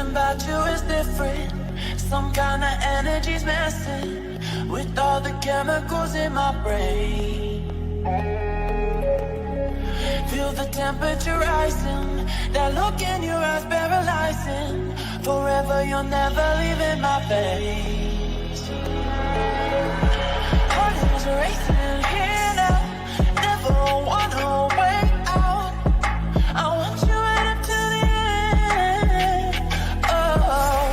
Something about you is different. Some kind of energy's messing with all the chemicals in my brain. Feel the temperature rising. That look in your eyes paralyzing. Forever you're never leaving my face. Heart is racing here now. Never wanna wait out. I want you right up to the end. Oh,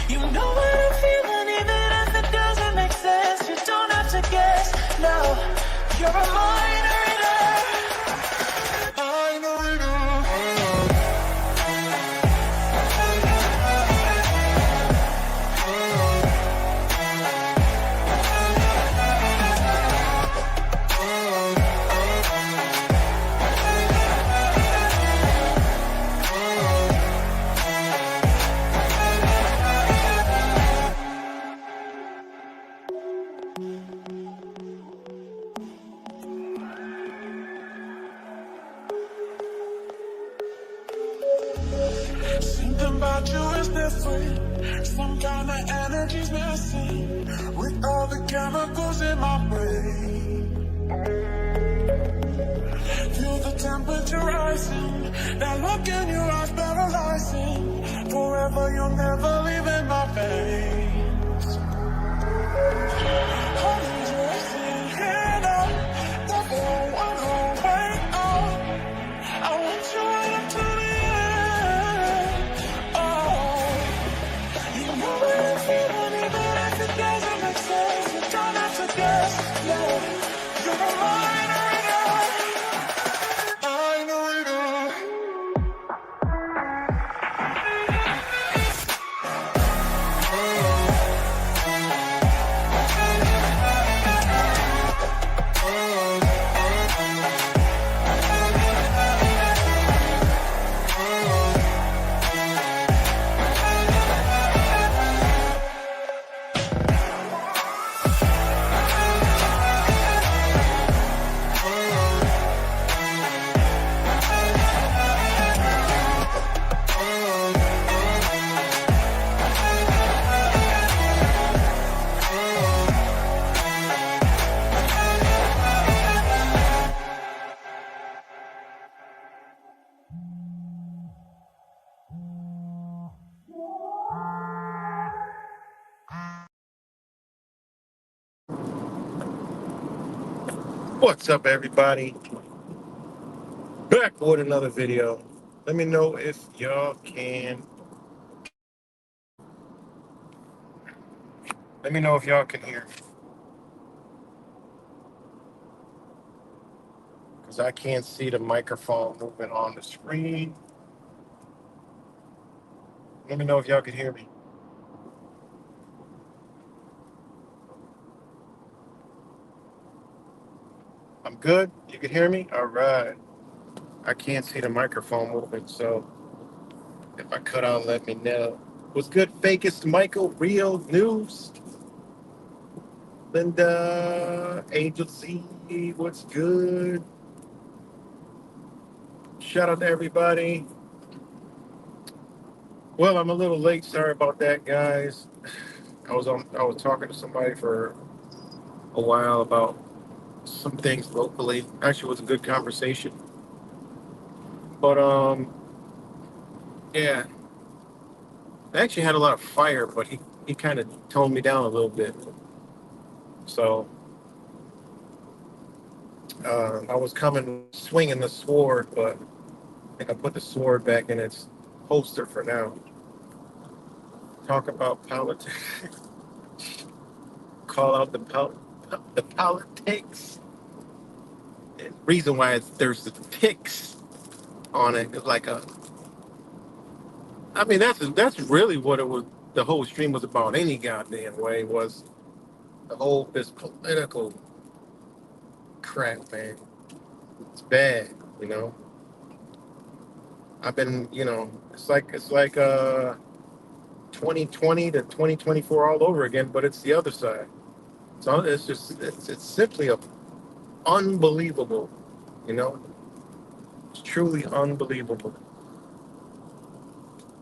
you know what I'm feeling, even if it doesn't make sense. You don't have to guess. No, you're a mind reader. Something about you is different. Some kind of energy's messing with all the chemicals in my brain. Feel the temperature rising. That look in your eyes paralyzing. Forever you'll never leave in my veins. Heart is racing here now. Never wanna wait out. I want you right up to the end. Oh, you know what I'm feeling, even if it doesn't make sense. You don't have to guess. Yeah, you're a mind reader. Mind reader. What's up, everybody? Back with another video. Let me know if y'all can. Let me know if y'all can hear me, because I can't see the microphone moving on the screen. Let me know if y'all can hear me. I'm good. You can hear me? All right. I can't see the microphone moving, so if I cut out, let me know. What's good, Fakest Michael? Real News. Linda, Angel Z, what's good? Shout out to everybody. Well, I'm a little late. Sorry about that, guys. I was talking to somebody for a while about some things locally. Actually, it was a good conversation. But yeah, I actually had a lot of fire, but he kind of toned me down a little bit. So I was coming swinging the sword, but I think I put the sword back in its holster for now. Talk about politics. Call out the politics. And reason why there's the ticks on it is like a. I mean, that's really what it was. The whole stream was about any goddamn way, was this political crap, man. It's bad, you know. I've been, it's like 2020 to 2024 all over again, but it's the other side. So it's simply unbelievable, you know. It's truly unbelievable.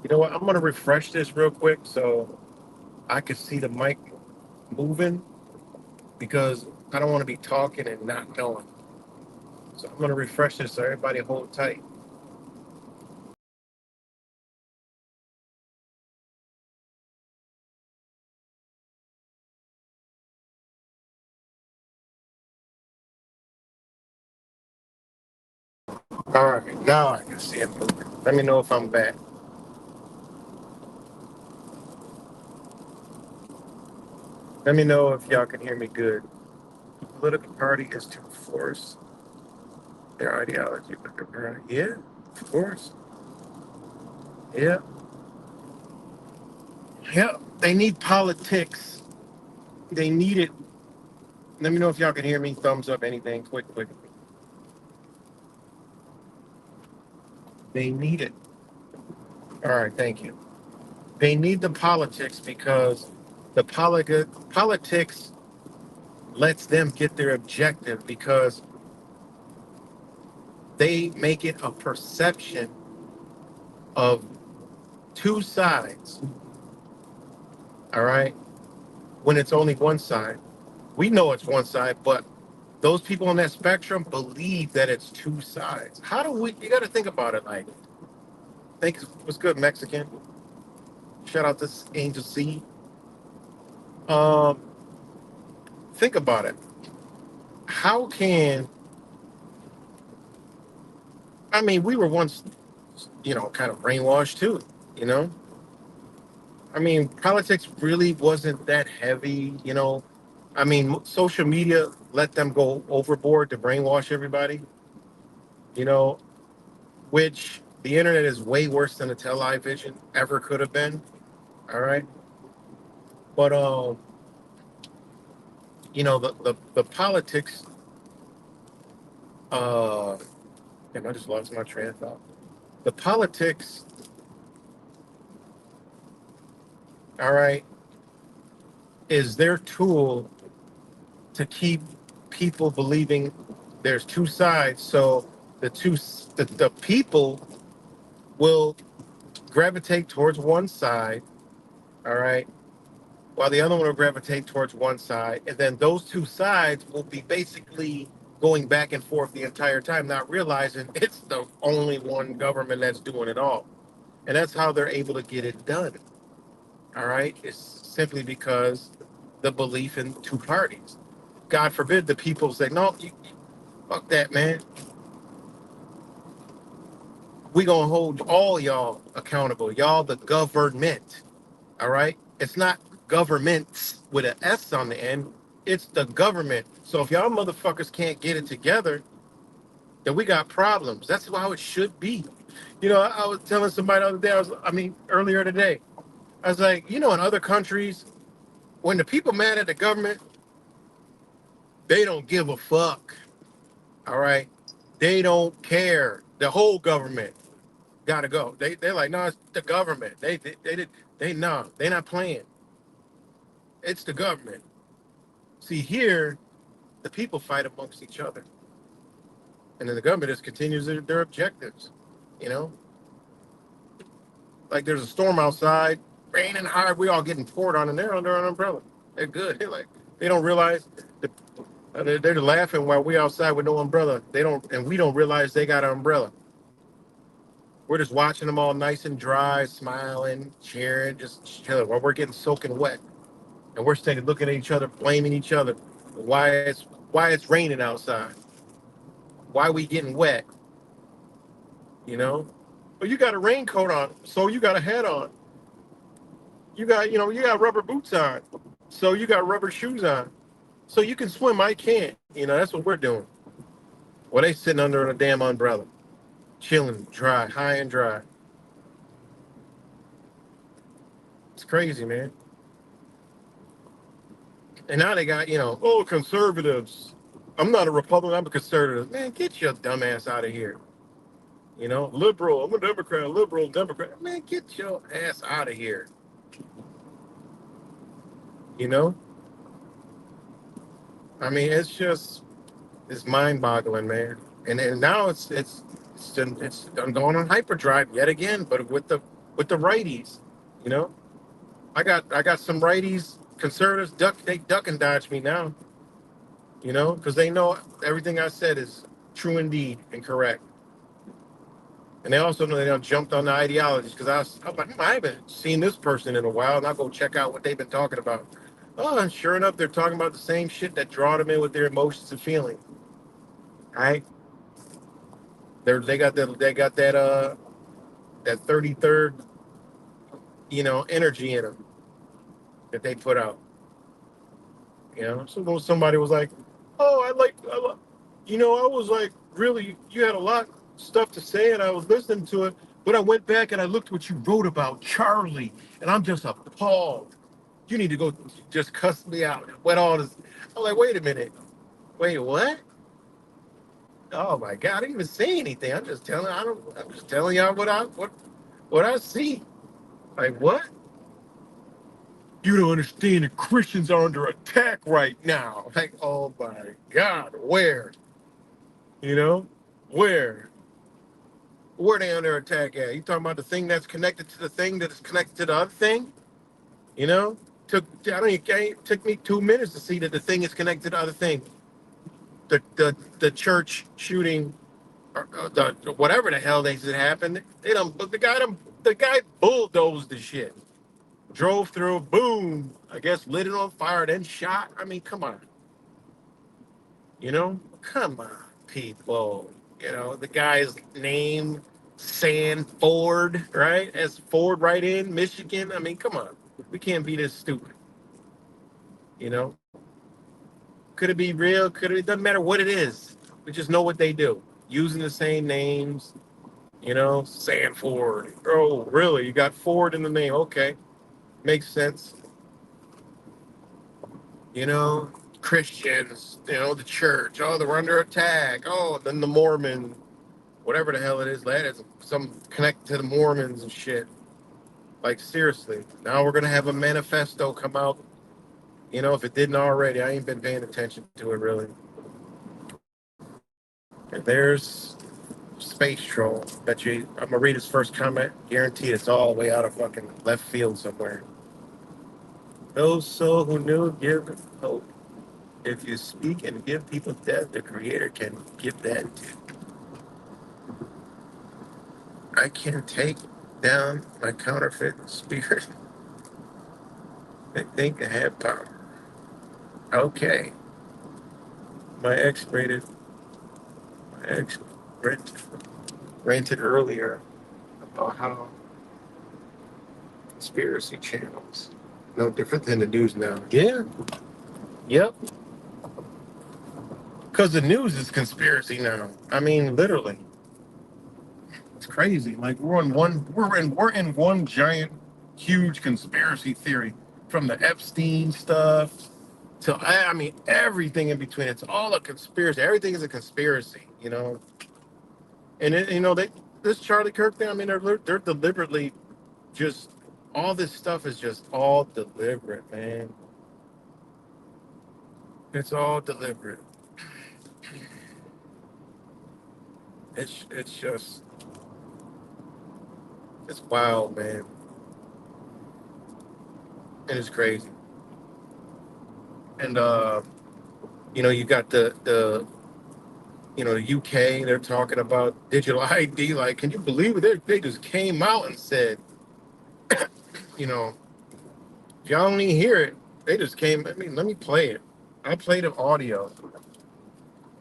You know what? I'm gonna refresh this real quick so I can see the mic moving because I don't want to be talking and not knowing. So I'm gonna refresh this so everybody hold tight. All right, now I can see it moving. Let me know if I'm back. Let me know if y'all can hear me good. The political party is to force their ideology. Yeah, of course. Yeah, yeah. They need politics. They need it. Let me know if y'all can hear me. Thumbs up, anything. Quick, quick. They need it. All right, thank you. They need the politics because the politics lets them get their objective because they make it a perception of two sides. All right, when it's only one side. We know it's one side, but those people on that spectrum believe that it's two sides. How do we? You got to think about it. Like, think what's good, Mexican. Shout out to Angel C. Um, think about it. How can I mean? We were once, kind of brainwashed too. You know, I mean, politics really wasn't that heavy. I mean, social media let them go overboard to brainwash everybody. You know, which the internet is way worse than the television ever could have been. All right, but the politics. Uh, Damn, I just lost my train of thought. The politics. All right, is their tool to keep people believing there's two sides. So the people will gravitate towards one side. All right, while the other one will gravitate towards one side, and then those two sides will be basically going back and forth the entire time, not realizing it's the only one government that's doing it all. And that's how they're able to get it done. All right. It's simply because the belief in two parties. God forbid the people say, no, fuck that, man. We gonna hold all y'all accountable. Y'all the government. All right. It's not governments with an S on the end. It's the government. So if y'all motherfuckers can't get it together, then we got problems. That's how it should be. I was telling somebody the other day, earlier today, I was like, in other countries, when the people mad at the government, they don't give a fuck. All right. They don't care. The whole government gotta go. They're like, no, it's the government. They're not playing. It's the government. See here, the people fight amongst each other. And then the government just continues their objectives. You know? Like there's a storm outside, raining hard, we all getting poured on and they're under an umbrella. They're good. They don't realize the they're laughing while we outside with no umbrella. They don't, and we don't realize they got an umbrella. We're just watching them all nice and dry, smiling, cheering, just chilling while we're getting soaking wet. And we're standing looking at each other, blaming each other. Why it's raining outside? Why we getting wet? You know? But you got a raincoat on, so you got a hat on. You got rubber boots on, so you got rubber shoes on, so you can swim. I can't. That's what we're doing. Well, they sitting under a damn umbrella, chilling, dry, high and dry. It's crazy, man. And now they got, conservatives. I'm not a Republican. I'm a conservative. Man, get your dumb ass out of here. Liberal. I'm a Democrat. Liberal, Democrat. Man, get your ass out of here. You know. It's mind-boggling, man. And now it's done going on hyperdrive yet again, but with the with the righties. You know, I got some righties, conservatives they duck and dodge me now. You know, because they know everything I said is true indeed and correct. And they also know they done jumped on the ideologies because I'm like, I haven't seen this person in a while, and I'll go check out what they've been talking about. Oh, and sure enough, they're talking about the same shit that draw them in with their emotions and feelings. Right? They got that 33rd, energy in them that they put out. You know, so somebody was like, "Oh, I was like, really, you had a lot of stuff to say, and I was listening to it, but I went back and I looked what you wrote about Charlie, and I'm just appalled. You need to go just cuss me out. What all this?" I'm like, "Wait a minute, wait, what? Oh my God, I didn't even say anything. I'm just telling y'all what I see. Like what? You don't understand that Christians are under attack right now. Like, oh my God, where? You know, where? Where they under attack at? You talking about the thing that's connected to the thing that is connected to the other thing? You know, it took me 2 minutes to see that the thing is connected to the other thing. The church shooting, or the whatever the hell they said happened. The guy bulldozed the shit, drove through, boom. I guess lit it on fire, then shot. I mean, come on. Come on, people. The guy's name, Sanford, right? As Ford right in Michigan. I mean, come on. We can't be this stupid. You know, could it be real? It doesn't matter what it is. We just know what they do. Using the same names, Sanford. Oh, really? You got Ford in the name. Okay. Makes sense. You know, Christians, the church. Oh, they're under attack. Oh, then the Mormon, whatever the hell it is, that is some connected to the Mormons and shit. Like seriously, now we're gonna have a manifesto come out. If it didn't already, I ain't been paying attention to it really. And there's Space Troll. Bet you I'm gonna read his first comment. Guaranteed it's all the way out of fucking left field somewhere. Those soul who knew give hope. If you speak and give people death, the Creator can give that. I can take down my counterfeit spirit. They think they have power. Okay. My ex rated, my ex ranted earlier about how conspiracy channels no different than the news now. Yeah. Yep. Because the news is conspiracy now. I mean, literally, it's crazy. Like we're in one giant, huge conspiracy theory, from the Epstein stuff to I mean everything in between. It's all a conspiracy. Everything is a conspiracy. And this Charlie Kirk thing. I mean, they're deliberately just all this stuff is just all deliberate, man. It's all deliberate. It's just it's wild, man, and it's crazy. And you got the UK. They're talking about digital ID. Like, can you believe it? They just came out and said, you know, if y'all don't even hear it, they just came. I mean, let me play it. I played the audio.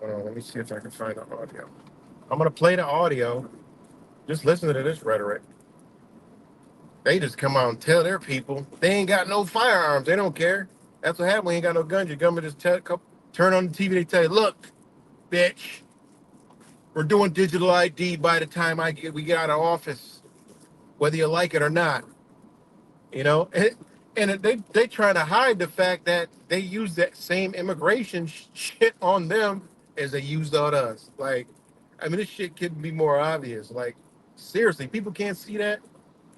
Hold on, let me see if I can find the audio. I'm gonna play the audio. Just listen to this rhetoric. They just come out and tell their people they ain't got no firearms. They don't care. That's what happened when you ain't got no guns. Your government just turn on the TV. They tell you, look, bitch, we're doing digital ID by the time we get out of office, whether you like it or not. You know, and they try to hide the fact that they use that same immigration shit on them as they used on us. Like, I mean, this shit couldn't be more obvious. Like, seriously, people can't see that.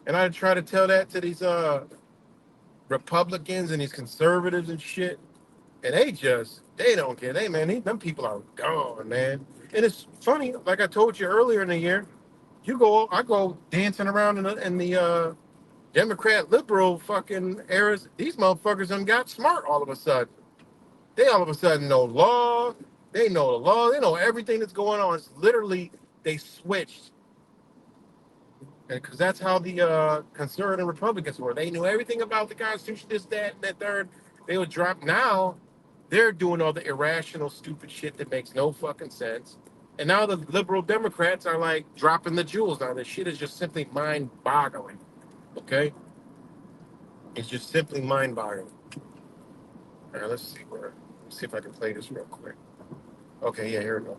And I try to tell that to these Republicans and these conservatives and shit, and they don't care. Them people are gone, man. And it's funny, like I told you earlier in the year, I go dancing around in the Democrat liberal fucking eras. These motherfuckers done got smart all of a sudden. They all of a sudden know law. They know the law. They know everything that's going on. It's literally they switched, because that's how the conservative Republicans were. They knew everything about the Constitution, this, that, and that third. They would drop. Now they're doing all the irrational, stupid shit that makes no fucking sense. And now the liberal Democrats are like dropping the jewels. Now this shit is just simply mind-boggling. Okay, it's just simply mind-boggling. All right, let's see where. Let's see if I can play this real quick. Okay, yeah, here we go.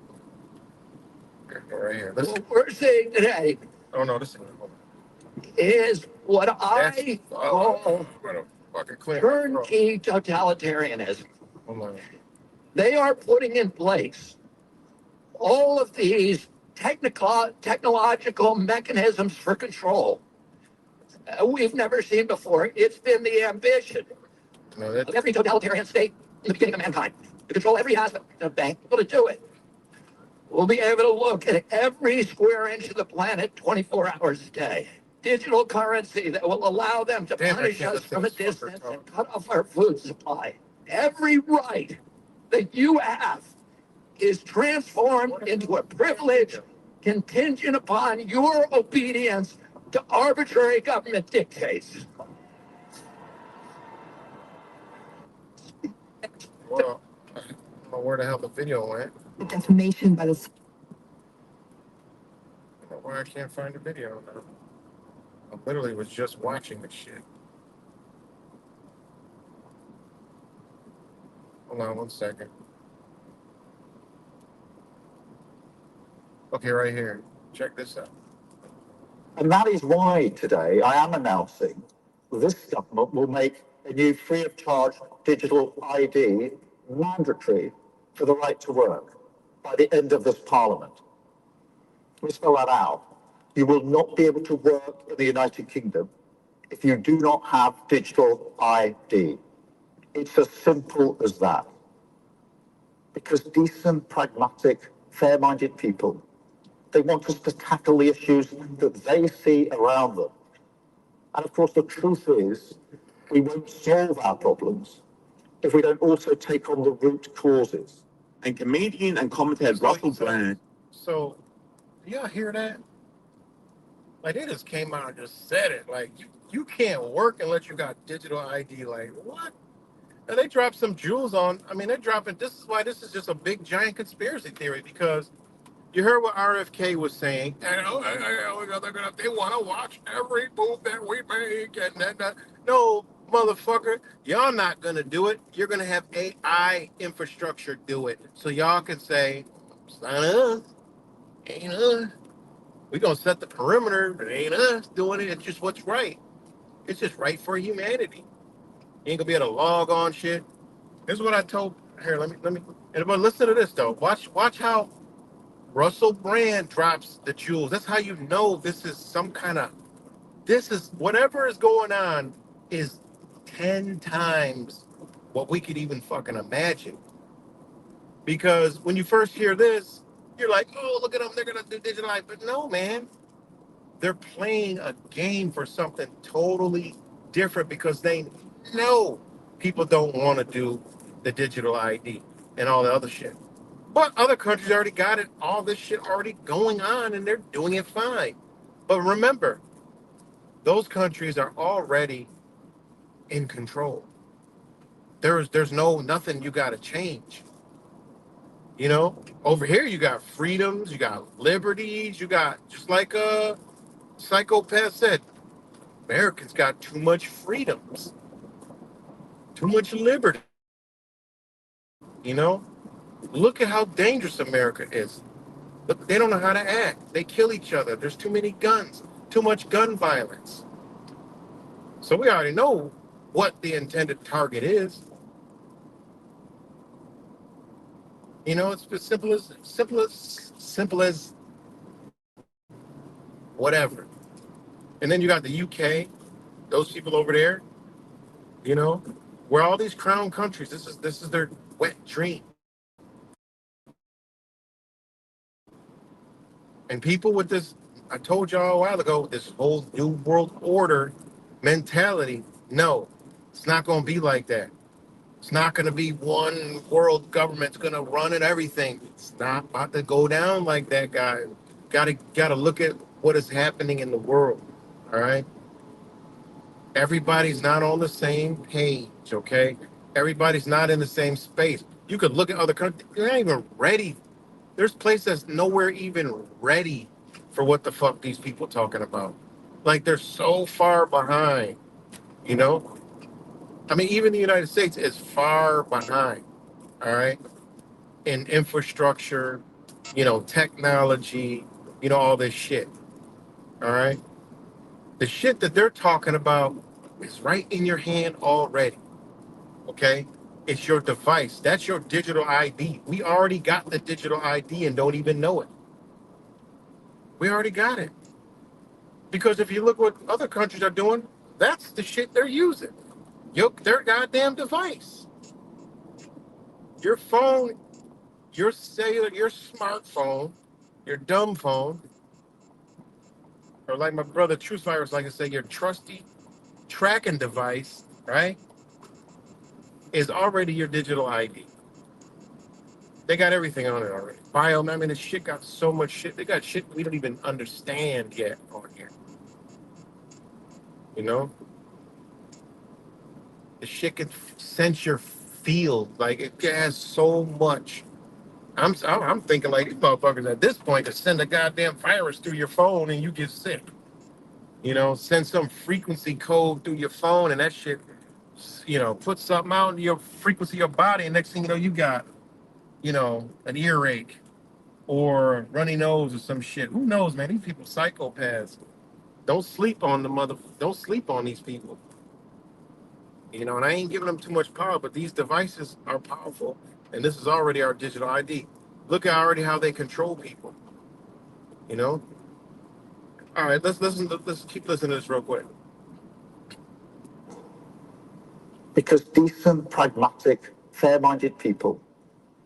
Here we go, right here. Listen. What we're seeing today Oh no, this is. is what That's I call what a fucking clear. my throat. turnkey totalitarianism. Hold on. They are putting in place all of these technological mechanisms for control we've never seen before. It's been the ambition No, of that every totalitarian state in the beginning of mankind to control every aspect of bank, able to do it. We'll be able to look at every square inch of the planet 24 hours a day. Digital currency that will allow them to damn. I punish can't us listen from to a this fucker distance talk. and cut off our food supply. Every right that you have is transformed into a privilege contingent upon your obedience to arbitrary government dictates. Well, I don't know where the hell the video went. Defamation by the I don't know why I can't find the video now. I literally was just watching the shit. Hold on 1 second. Okay, right here. Check this out. And that is why today I am announcing this government will make a new free of charge digital ID mandatory for the right to work by the end of this parliament. Let me spell that out. You will not be able to work in the United Kingdom if you do not have digital ID. It's as simple as that. Because decent, pragmatic, fair-minded people, they want us to tackle the issues that they see around them. And of course, the truth is, we won't solve our problems if we don't also take on the root causes. And comedian and commentator Russell Brand. So, do y'all hear that? Like, they just came out and just said it. Like, you can't work unless you got digital ID. Like, what? And they dropped some jewels on. I mean, they're dropping. This is why this is just a big, giant conspiracy theory, because you heard what RFK was saying. And they want to watch every move that we make. And that. No, motherfucker, y'all not going to do it. You're going to have AI infrastructure do it. So y'all can say, it's not us. Ain't us. We're going to set the perimeter, but it ain't us doing it. It's just what's right. It's just right for humanity. You ain't going to be able to log on shit. This is what I told. Here, let me. But listen to this, though. Watch how Russell Brand drops the jewels. That's how you know this is some kind of. This is whatever is going on is 10 times what we could even fucking imagine. Because when you first hear this, you're like, oh, look at them, they're gonna do digital ID. But no, man, they're playing a game for something totally different, because they know people don't want to do the digital ID and all the other shit. But other countries already got it, all this shit already going on, and they're doing it fine. But remember, those countries are already in control. There's nothing you got to change. You know, over here you got freedoms, you got liberties, you got, just like a psychopath said, Americans got too much freedoms, too much liberty. You know, look at how dangerous America is. Look, they don't know how to act. They kill each other. There's too many guns, too much gun violence. So we already know what the intended target is. You know, it's as simple as whatever. And then you got the UK, those people over there, you know, where all these crown countries, this is their wet dream. And people with this I told y'all a while ago, this whole new world order mentality. No, it's not going to be like that. It's not going to be one world government's going to run it everything. It's not about to go down like that, guy. Got to look at what is happening in the world. All right, everybody's not on the same page. Okay, everybody's not in the same space. You could look at other countries; they're not even ready. There's places that's nowhere even ready for what the fuck these people talking about. Like they're so far behind. You know, I mean, even the United States is far behind. All right, in infrastructure, technology, all this shit. All right. The shit that they're talking about is right in your hand already. Okay. It's your device. That's your digital ID. We already got the digital ID and don't even know it. We already got it. Because if you look what other countries are doing, that's the shit they're using. Their goddamn device. Your phone, your cellular, your smartphone, your dumb phone, or like my brother Truth Virus like to say, your trusty tracking device, right, is already your digital ID. They got everything on it already. I mean, this shit got so much shit. They got shit we don't even understand yet on here. You know? The shit can sense your field. Like, it has so much. I'm thinking like these motherfuckers at this point to send a goddamn virus through your phone and you get sick. Send some frequency code through your phone and that shit, put something out in your frequency of your body, and next thing you know, you got, an earache or runny nose or some shit. Who knows, man? These people psychopaths. Don't sleep on these people. And I ain't giving them too much power, but these devices are powerful, and this is already our digital ID. Look at already how they control people. You know. All right, let's keep listening to this real quick. Because decent, pragmatic, fair-minded people,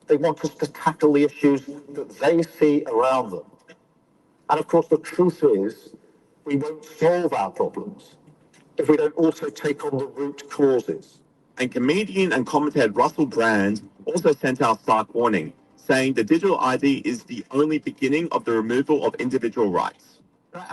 they want us to tackle the issues that they see around them. And of course, the truth is, we won't solve our problems if we don't also take on the root causes. And comedian and commentator Russell Brand also sent out a stark warning, saying the digital ID is the only beginning of the removal of individual rights.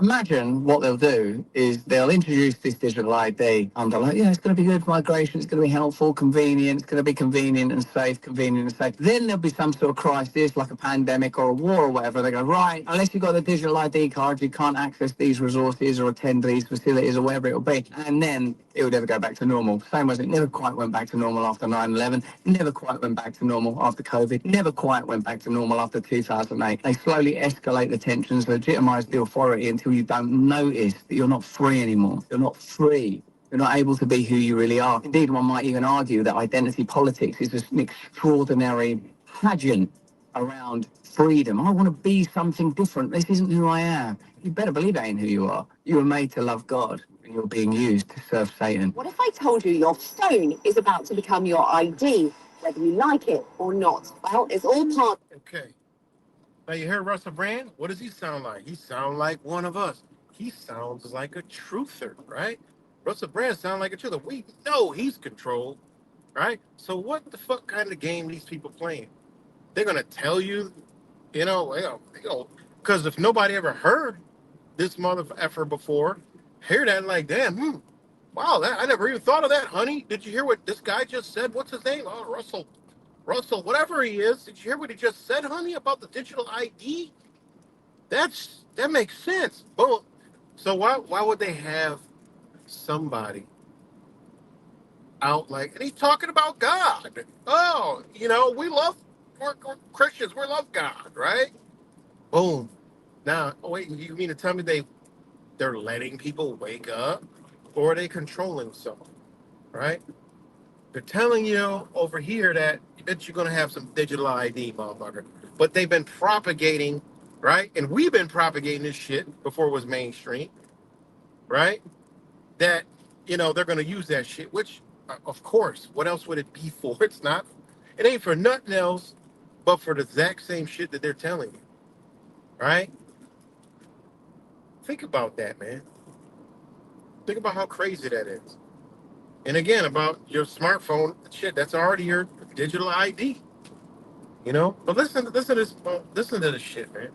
Imagine what they'll do is they'll introduce this digital ID and they're like, yeah, it's going to be good for migration, it's going to be helpful, convenient, it's going to be convenient and safe. Then there'll be some sort of crisis like a pandemic or a war or whatever. They go, right, unless you've got the digital ID card, you can't access these resources or attend these facilities or whatever it'll be. And then it would never go back to normal. Same as it never quite went back to normal after 9/11, never quite went back to normal after COVID, never quite went back to normal after 2008. They slowly escalate the tensions, legitimize the authority until you don't notice that you're not free anymore. You're not free. You're not able to be who you really are. Indeed, one might even argue that identity politics is just an extraordinary pageant around freedom. I want to be something different. This isn't who I am. You better believe that ain't who you are. You were made to love God, and you're being used to serve Satan. What if I told you your phone is about to become your ID, whether you like it or not? Well, it's all part. Okay. Now you hear Russell Brand? What does he sound like? He sounds like one of us. He sounds like a truther, right? Russell Brand sounds like a truther. We know he's controlled, right? So what the fuck kind of game these people playing? They're gonna tell you, because if nobody ever heard this mother effer before, hear that like, damn, wow, I never even thought of that, honey. Did you hear what this guy just said? What's his name? Oh, Russell, whatever he is. Did you hear what he just said, honey, about the digital ID? That makes sense. Boom. So why would they have somebody out like, and he's talking about God? Oh, we're Christians. We love God, right? Boom. Now, wait, you mean to tell me they're letting people wake up, or are they controlling someone, right? They're telling you over here that you're going to have some digital ID, motherfucker. But they've been propagating, right? And we've been propagating this shit before it was mainstream, right? That, they're going to use that shit, which, of course, what else would it be for? It ain't for nothing else but for the exact same shit that they're telling you, right? Think about that, man. Think about how crazy that is. And again, about your smartphone, shit, that's already your digital ID. You know? But listen to this, listen to this shit, man.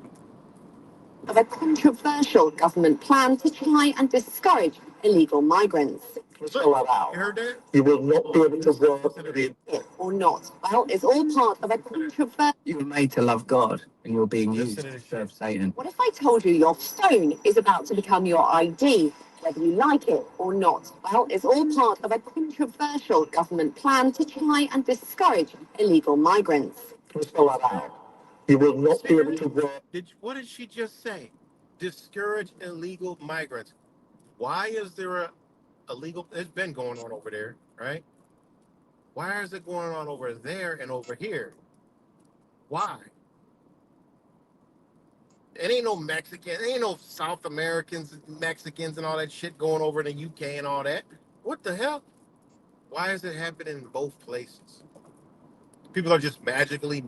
Of a controversial government plan to try and discourage illegal migrants. Spell that You heard that? You will not be able to work in the It or not. Well, it's all part of a controversial. You were made to love God, and you're being Listen used to to this serve shit. Satan. What if I told you your phone is about to become your ID, whether you like it or not? Well, it's all part of a controversial government plan to try and discourage illegal migrants. spell that out. You will not be able to work. What did she just say? Discourage illegal migrants. Why is there a illegal? It's been going on over there, right? Why is it going on over there and over here? Why? It ain't no Mexican, it ain't no South Americans, Mexicans, and all that shit going over in the UK and all that. What the hell? Why is it happening in both places? People are just magically,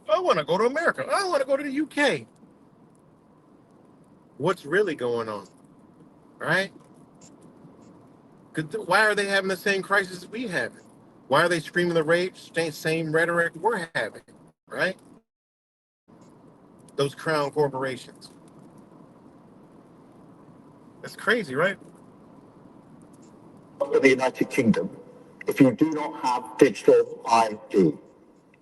I want to go to America. I want to go to the UK. What's really going on, right? Why are they having the same crisis we have? Why are they screaming the same rhetoric we're having, right? Those crown corporations. That's crazy, right? In the United Kingdom, if you do not have digital ID,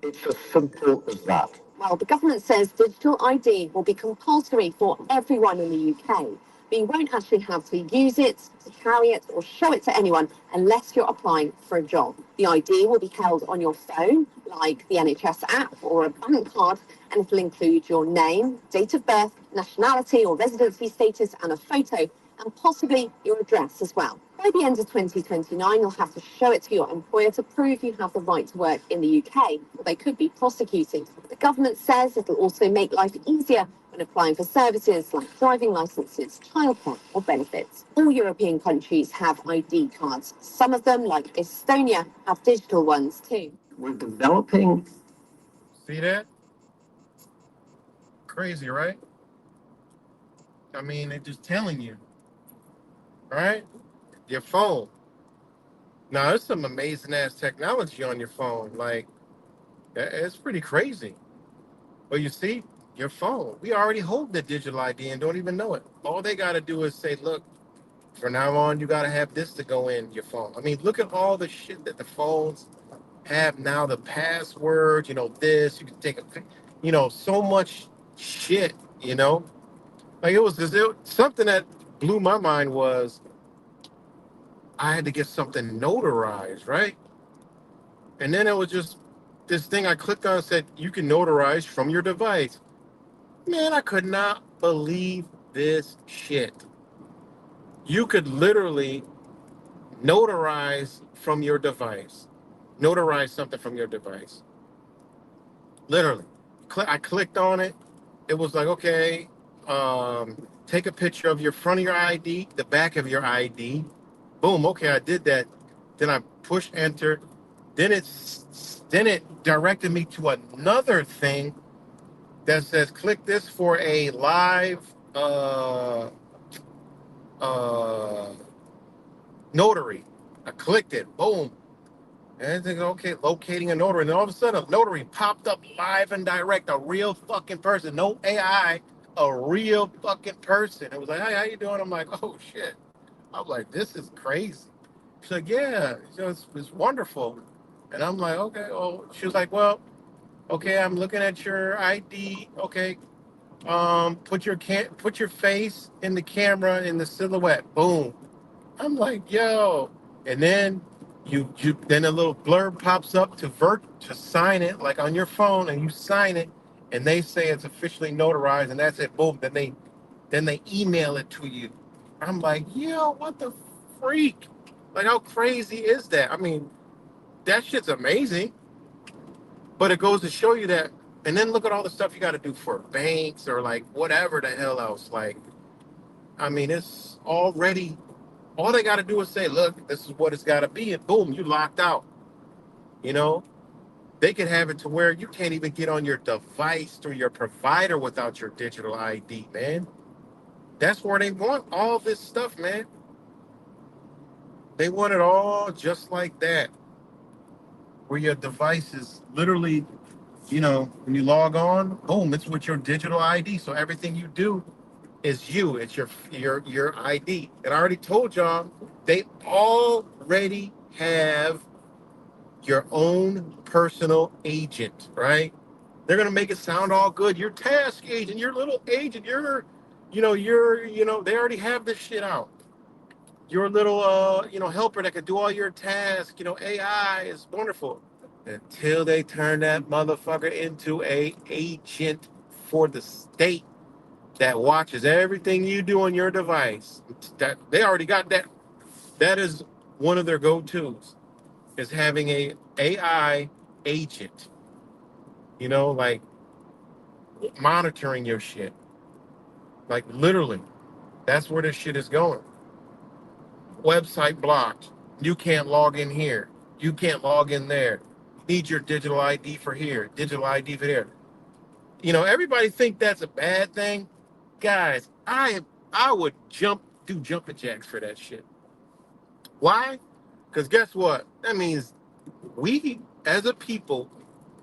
it's as simple as that. Well, the government says digital ID will be compulsory for everyone in the UK, but you won't actually have to use it, to carry it, or show it to anyone unless you're applying for a job. The ID will be held on your phone, like the NHS app or a bank card, and it'll include your name, date of birth, nationality or residency status, and a photo, and possibly your address as well. By the end of 2029, you'll have to show it to your employer to prove you have the right to work in the UK, or they could be prosecuted. The government says it'll also make life easier when applying for services like driving licenses, childcare, or benefits. All European countries have ID cards. Some of them, like Estonia, have digital ones too. We're developing. See that? Crazy, right? I mean, they're just telling you, right? Your phone. Now, there's some amazing ass technology on your phone. Like, it's pretty crazy. But you see, your phone, we already hold the digital ID and don't even know it. All they got to do is say, look, from now on, you got to have this to go in your phone. I mean, look at all the shit that the phones have now, the password, this, you can take so much shit, Like something that blew my mind was I had to get something notarized, right? And then it was just this thing I clicked on said, you can notarize from your device. Man, I could not believe this shit. You could literally notarize from your device. Notarize something from your device. Literally. I clicked on it. It was like, okay, take a picture of your front of your ID, the back of your ID. Boom, okay, I did that. Then I pushed enter. Then it directed me to another thing that says click this for a live notary. I clicked it, boom. And I think, okay, locating a notary. And then all of a sudden, a notary popped up live and direct, a real fucking person, no AI, a real fucking person. It was like, hey, how you doing? I'm like, oh shit. I'm like, this is crazy. She's like, yeah, it's wonderful. And I'm like, okay. Oh, she was like, well, okay, I'm looking at your ID. Okay, put your face in the camera in the silhouette. Boom. I'm like, yo. And then then a little blurb pops up to sign it, like on your phone, and you sign it, and they say it's officially notarized, and that's it. Boom. Then they email it to you. I'm like, yo, what the freak? Like, how crazy is that? I mean, that shit's amazing. But it goes to show you that, and then look at all the stuff you got to do for banks or like whatever the hell else. Like, I mean, it's already, all they got to do is say, look, this is what it's got to be, and boom, you locked out. They could have it to where you can't even get on your device through your provider without your digital ID, man. That's where they want all this stuff, man. They want it all just like that, where your device is literally, when you log on, boom, it's with your digital ID. So everything you do is you. It's your ID. And I already told y'all, they already have your own personal agent, right? They're gonna make it sound all good. Your task agent, your little agent, they already have this shit out. Your little helper that could do all your tasks, AI is wonderful. Until they turn that motherfucker into a agent for the state that watches everything you do on your device. That they already got that. That is one of their go-tos, is having a AI agent, like monitoring your shit. Like literally. That's where this shit is going. Website blocked. You can't log in here. You can't log in there. Need your digital ID for here. Digital ID for there. Everybody think that's a bad thing. Guys, I would do jumping jacks for that shit. Why? Because guess what? That means we as a people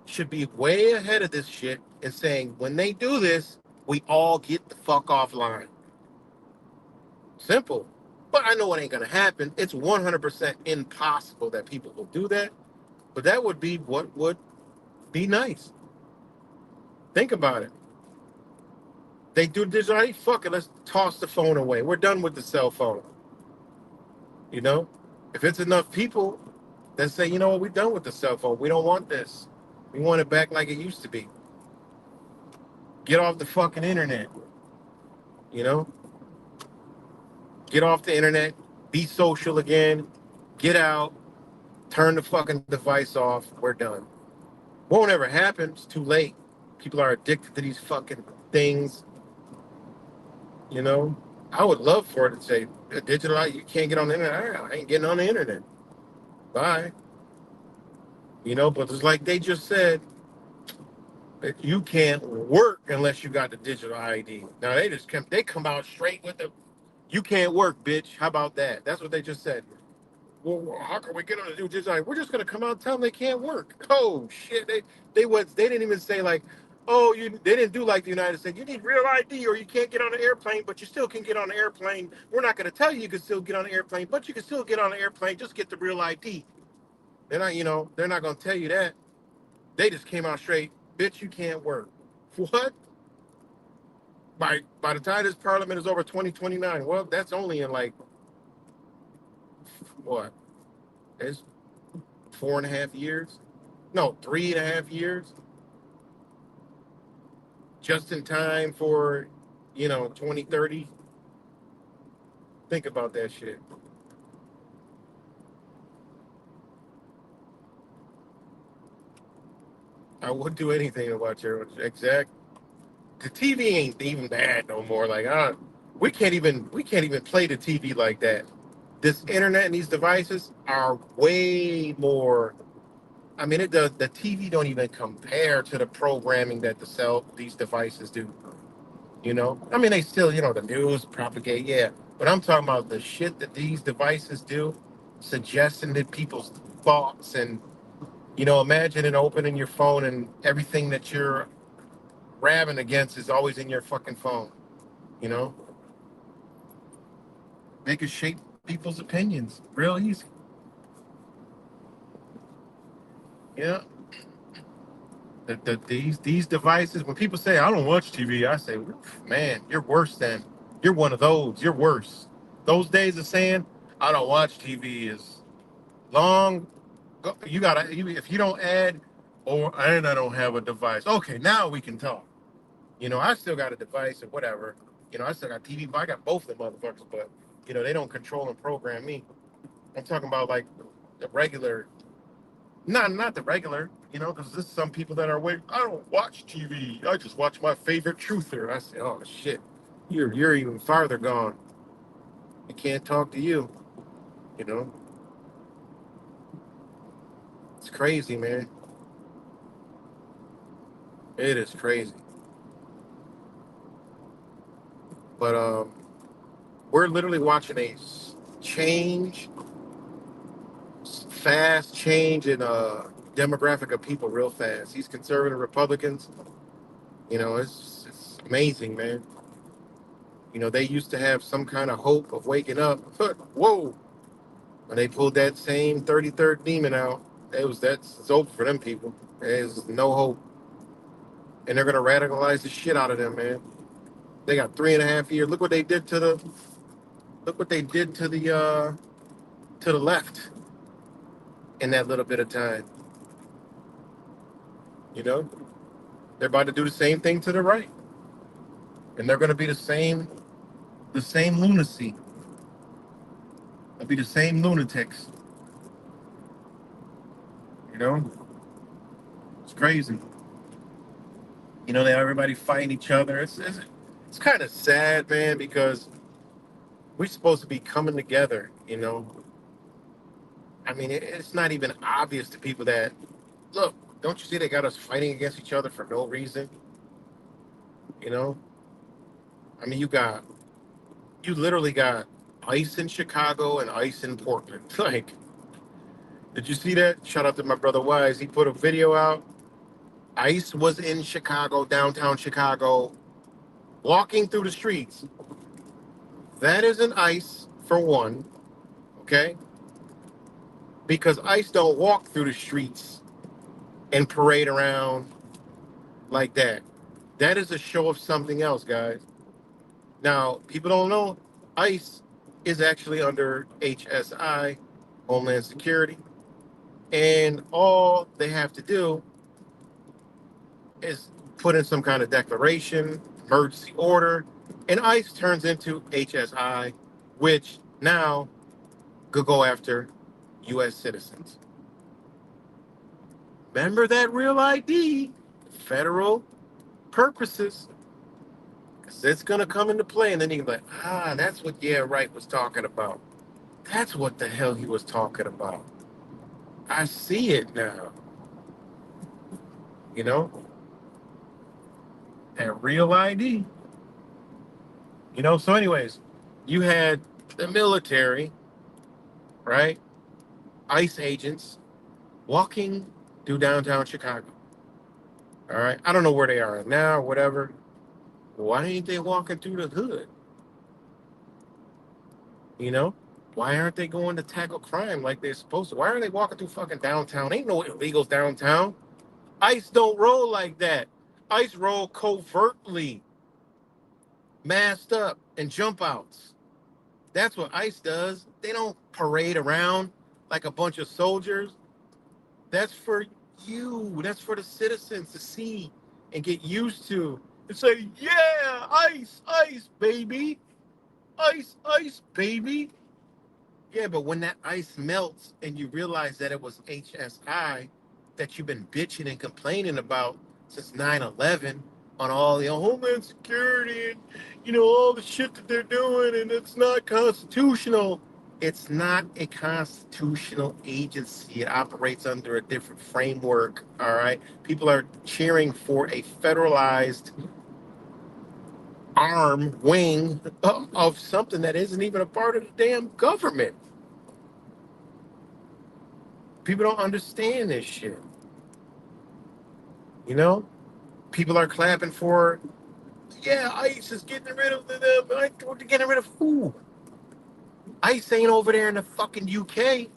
should be way ahead of this shit and saying when they do this, we all get the fuck offline. Simple. But I know it ain't gonna happen. It's 100% impossible that people will do that. But that would be what would be nice. Think about it. They do digital ID. Fuck it. Let's toss the phone away. We're done with the cell phone. If it's enough people that say, you know what, we're done with the cell phone. We don't want this. We want it back like it used to be. Get off the fucking internet. You know? Get off the internet. Be social again. Get out. Turn the fucking device off. We're done. Won't ever happen. It's too late. People are addicted to these fucking things. I would love for it to say, digital, you can't get on the internet. I ain't getting on the internet. Bye. But it's like they just said, that you can't work unless you got the digital ID. Now they come out straight with you can't work, bitch. How about that? That's what they just said. Well, how can we get on the digital ID? We're just gonna come out and tell them they can't work. Oh shit. They didn't even say like, oh, they didn't do like the United States. You need real ID or you can't get on the airplane, but you still can get on the airplane. We're not gonna tell you can still get on the airplane, but you can still get on the airplane. Just get the real ID. They're not gonna tell you that. They just came out straight, bitch, you can't work. What? By the time this parliament is over 2029, well, that's only in like what? It's 4.5 years? No, 3.5 years. Just in time for, 2030. Think about that shit. I would do anything to watch it. Exact. The TV ain't even bad no more. Like, we can't even play the TV like that. This internet and these devices are way more. I mean, the TV don't even compare to the programming that these devices do. I mean, they still, the news propagate, yeah. But I'm talking about the shit that these devices do, suggesting that people's thoughts and, imagine opening your phone and everything that you're ramming against is always in your fucking phone. You know, they could shape people's opinions real easy. Yeah. These devices, when people say I don't watch TV, I say, man, you're worse than you're one of those. You're worse. Those days of saying I don't watch TV is long. You gotta if you don't add and I don't have a device. Okay, now we can talk. I still got a device or whatever. I still got TV, but I got both of them motherfuckers. But they don't control and program me. I'm talking about like the regular. Not the regular, because there's some people that are I don't watch TV. I just watch my favorite truther. I say, oh shit, you're even farther gone. I can't talk to you. You know, it's crazy, man. It is crazy. But We're literally watching a change, fast change in demographic of people real fast. These conservative Republicans, it's amazing, man. They used to have some kind of hope of waking up. Whoa! When they pulled that same 33rd demon out, it's over for them people. There's no hope, and they're gonna radicalize the shit out of them, man. They got 3.5 years. Look what they did to the. Look what they did to the left in that little bit of time. They're about to do the same thing to the right, and they're gonna be the same lunacy. They'll be the same lunatics. You know, it's crazy. They have everybody fighting each other. It's kind of sad, man, because we're supposed to be coming together. I mean, it's not even obvious to people that, look, don't you see they got us fighting against each other for no reason? You know, I mean, you literally got ICE in Chicago and ICE in Portland. Like, did you see that? Shout out to my brother Wise. He put a video out. ICE was in Chicago, downtown Chicago, walking through the streets. That isn't ICE, for one, okay? Because ICE don't walk through the streets and parade around like that. That is a show of something else, guys. Now, people don't know, ICE is actually under HSI, Homeland Security, and all they have to do is put in some kind of declaration, emergency order, and ICE turns into HSI, which now could go after U.S. citizens. Remember that real ID, federal purposes, because it's going to come into play, and then you can be like, that's what Wright was talking about. That's what the hell he was talking about. I see it now. That real ID. So anyways, you had the military, right? ICE agents walking through downtown Chicago. All right. I don't know where they are now, whatever. Why ain't they walking through the hood? Why aren't they going to tackle crime like they're supposed to? Why are they walking through fucking downtown? Ain't no illegals downtown. ICE don't roll like that. ICE roll covertly, masked up, and jump outs. That's what ICE does. They don't parade around like a bunch of soldiers. That's for you. That's for the citizens to see and get used to. And say, yeah, ICE, ICE, baby. ICE, ICE, baby. Yeah, but when that ice melts and you realize that it was HSI that you've been bitching and complaining about since 9/11 on all the Homeland Security and, all the shit that they're doing, and it's not constitutional. It's not a constitutional agency. It operates under a different framework, all right? People are cheering for a federalized wing of something that isn't even a part of the damn government. People don't understand this shit. People are clapping for, ICE is getting rid of getting rid of who? ICE ain't over there in the fucking UK.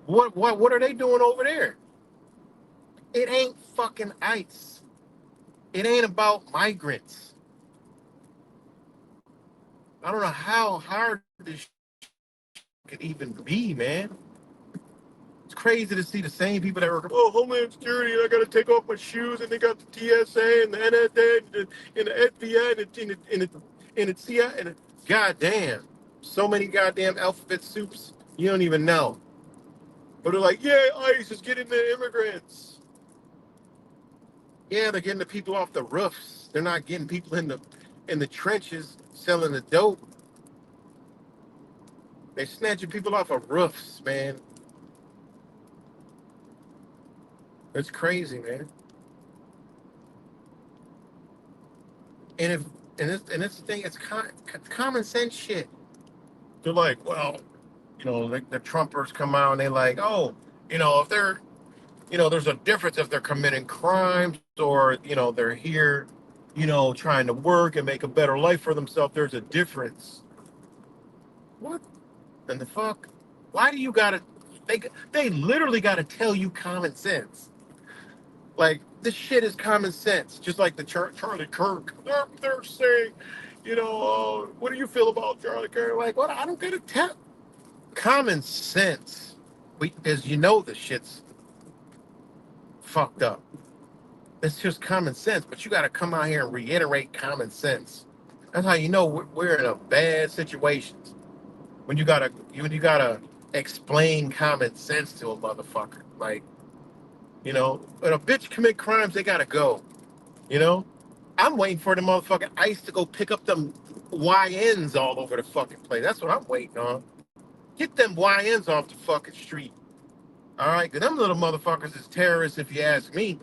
What are they doing over there? It ain't fucking ICE. It ain't about migrants. I don't know how hard this could even be, man. It's crazy to see the same people that were, Homeland Security, and I got to take off my shoes, and they got the TSA and the NSA and the FBI and the CIA, and goddamn, so many goddamn alphabet soups, you don't even know. But they're like, ICE is getting the immigrants. Yeah, they're getting the people off the roofs. They're not getting people in the trenches selling the dope. They're snatching people off of roofs, man. It's crazy, man. And it's the thing. It's common sense shit. They're like, well, like the Trumpers come out and they're like, oh, if they're, there's a difference if they're committing crimes or, they're here, trying to work and make a better life for themselves. There's a difference. What in the fuck? Why do you gotta, they literally gotta tell you common sense. Like, this shit is common sense. Just like the Charlie Kirk. They're saying, what do you feel about Charlie Kirk? Like, what? I don't get a tell. Common sense. As the shit's fucked up. It's just common sense, but you got to come out here and reiterate common sense. That's how you know we're in a bad situation. When you gotta explain common sense to a motherfucker. Like, when a bitch commit crimes, they gotta go. You know, I'm waiting for the motherfucking ICE to go pick up them YNs all over the fucking place. That's what I'm waiting on. Get them YNs off the fucking street. All right, because them little motherfuckers is terrorists, if you ask me.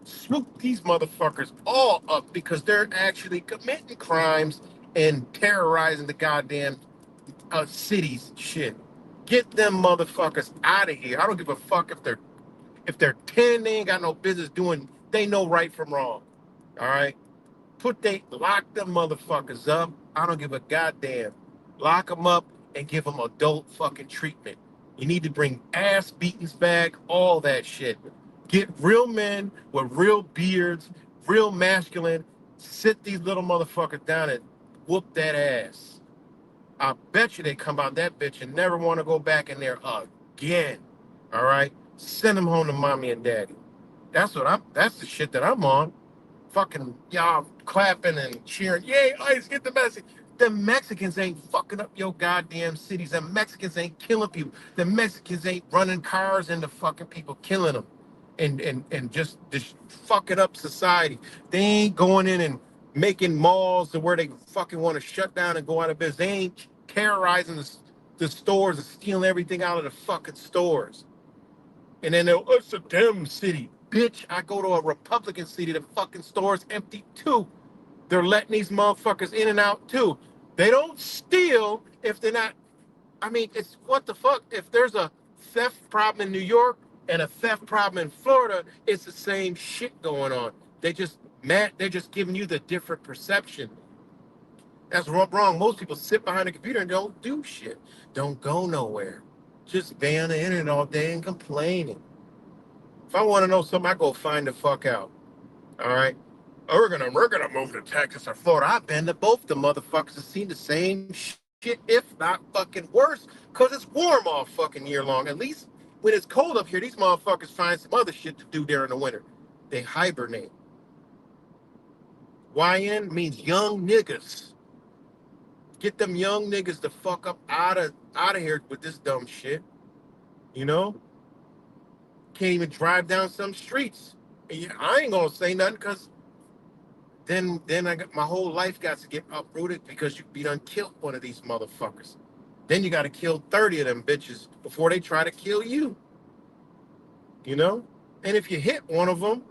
Swoop these motherfuckers all up because they're actually committing crimes and terrorizing the goddamn cities. Shit, get them motherfuckers out of here. I don't give a fuck if they're 10. They ain't got no business doing. They know right from wrong. All right, lock them motherfuckers up. I don't give a goddamn. Lock them up and give them adult fucking treatment. You need to bring ass beatings back, all that shit. Get real men with real beards, real masculine. Sit these little motherfuckers down and whoop that ass. I bet you they come out that bitch and never want to go back in there again. All right? Send them home to mommy and daddy. That's the shit that I'm on. Fucking y'all clapping and cheering. Yay, ICE, get the message. The Mexicans ain't fucking up your goddamn cities. The Mexicans ain't killing people. The Mexicans ain't running cars into fucking people, killing them. And just fucking up society. They ain't going in and making malls to where they fucking want to shut down and go out of business. They ain't terrorizing the stores and stealing everything out of the fucking stores. And then it's a damn city. Bitch, I go to a Republican city, the fucking store's empty too. They're letting these motherfuckers in and out too. They don't steal if they're not. I mean, it's what the fuck? If there's a theft problem in New York and a theft problem in Florida, it's the same shit going on. They're just giving you the different perception. That's wrong. Most people sit behind a computer and don't do shit. Don't go nowhere. Just be on the internet all day and complaining. If I want to know something, I go find the fuck out. All right? We're gonna move to Texas or Florida. I've been to both the motherfuckers and seen the same shit, if not fucking worse, because it's warm all fucking year long. At least when it's cold up here, these motherfuckers find some other shit to do during the winter. They hibernate. YN means young niggas. Get them young niggas the fuck up out of here with this dumb shit. You know? Can't even drive down some streets. And I ain't gonna say nothing because then I got my whole life got to get uprooted because you done killed one of these motherfuckers. Then you got to kill 30 of them bitches before they try to kill you. You know? And if you hit one of them,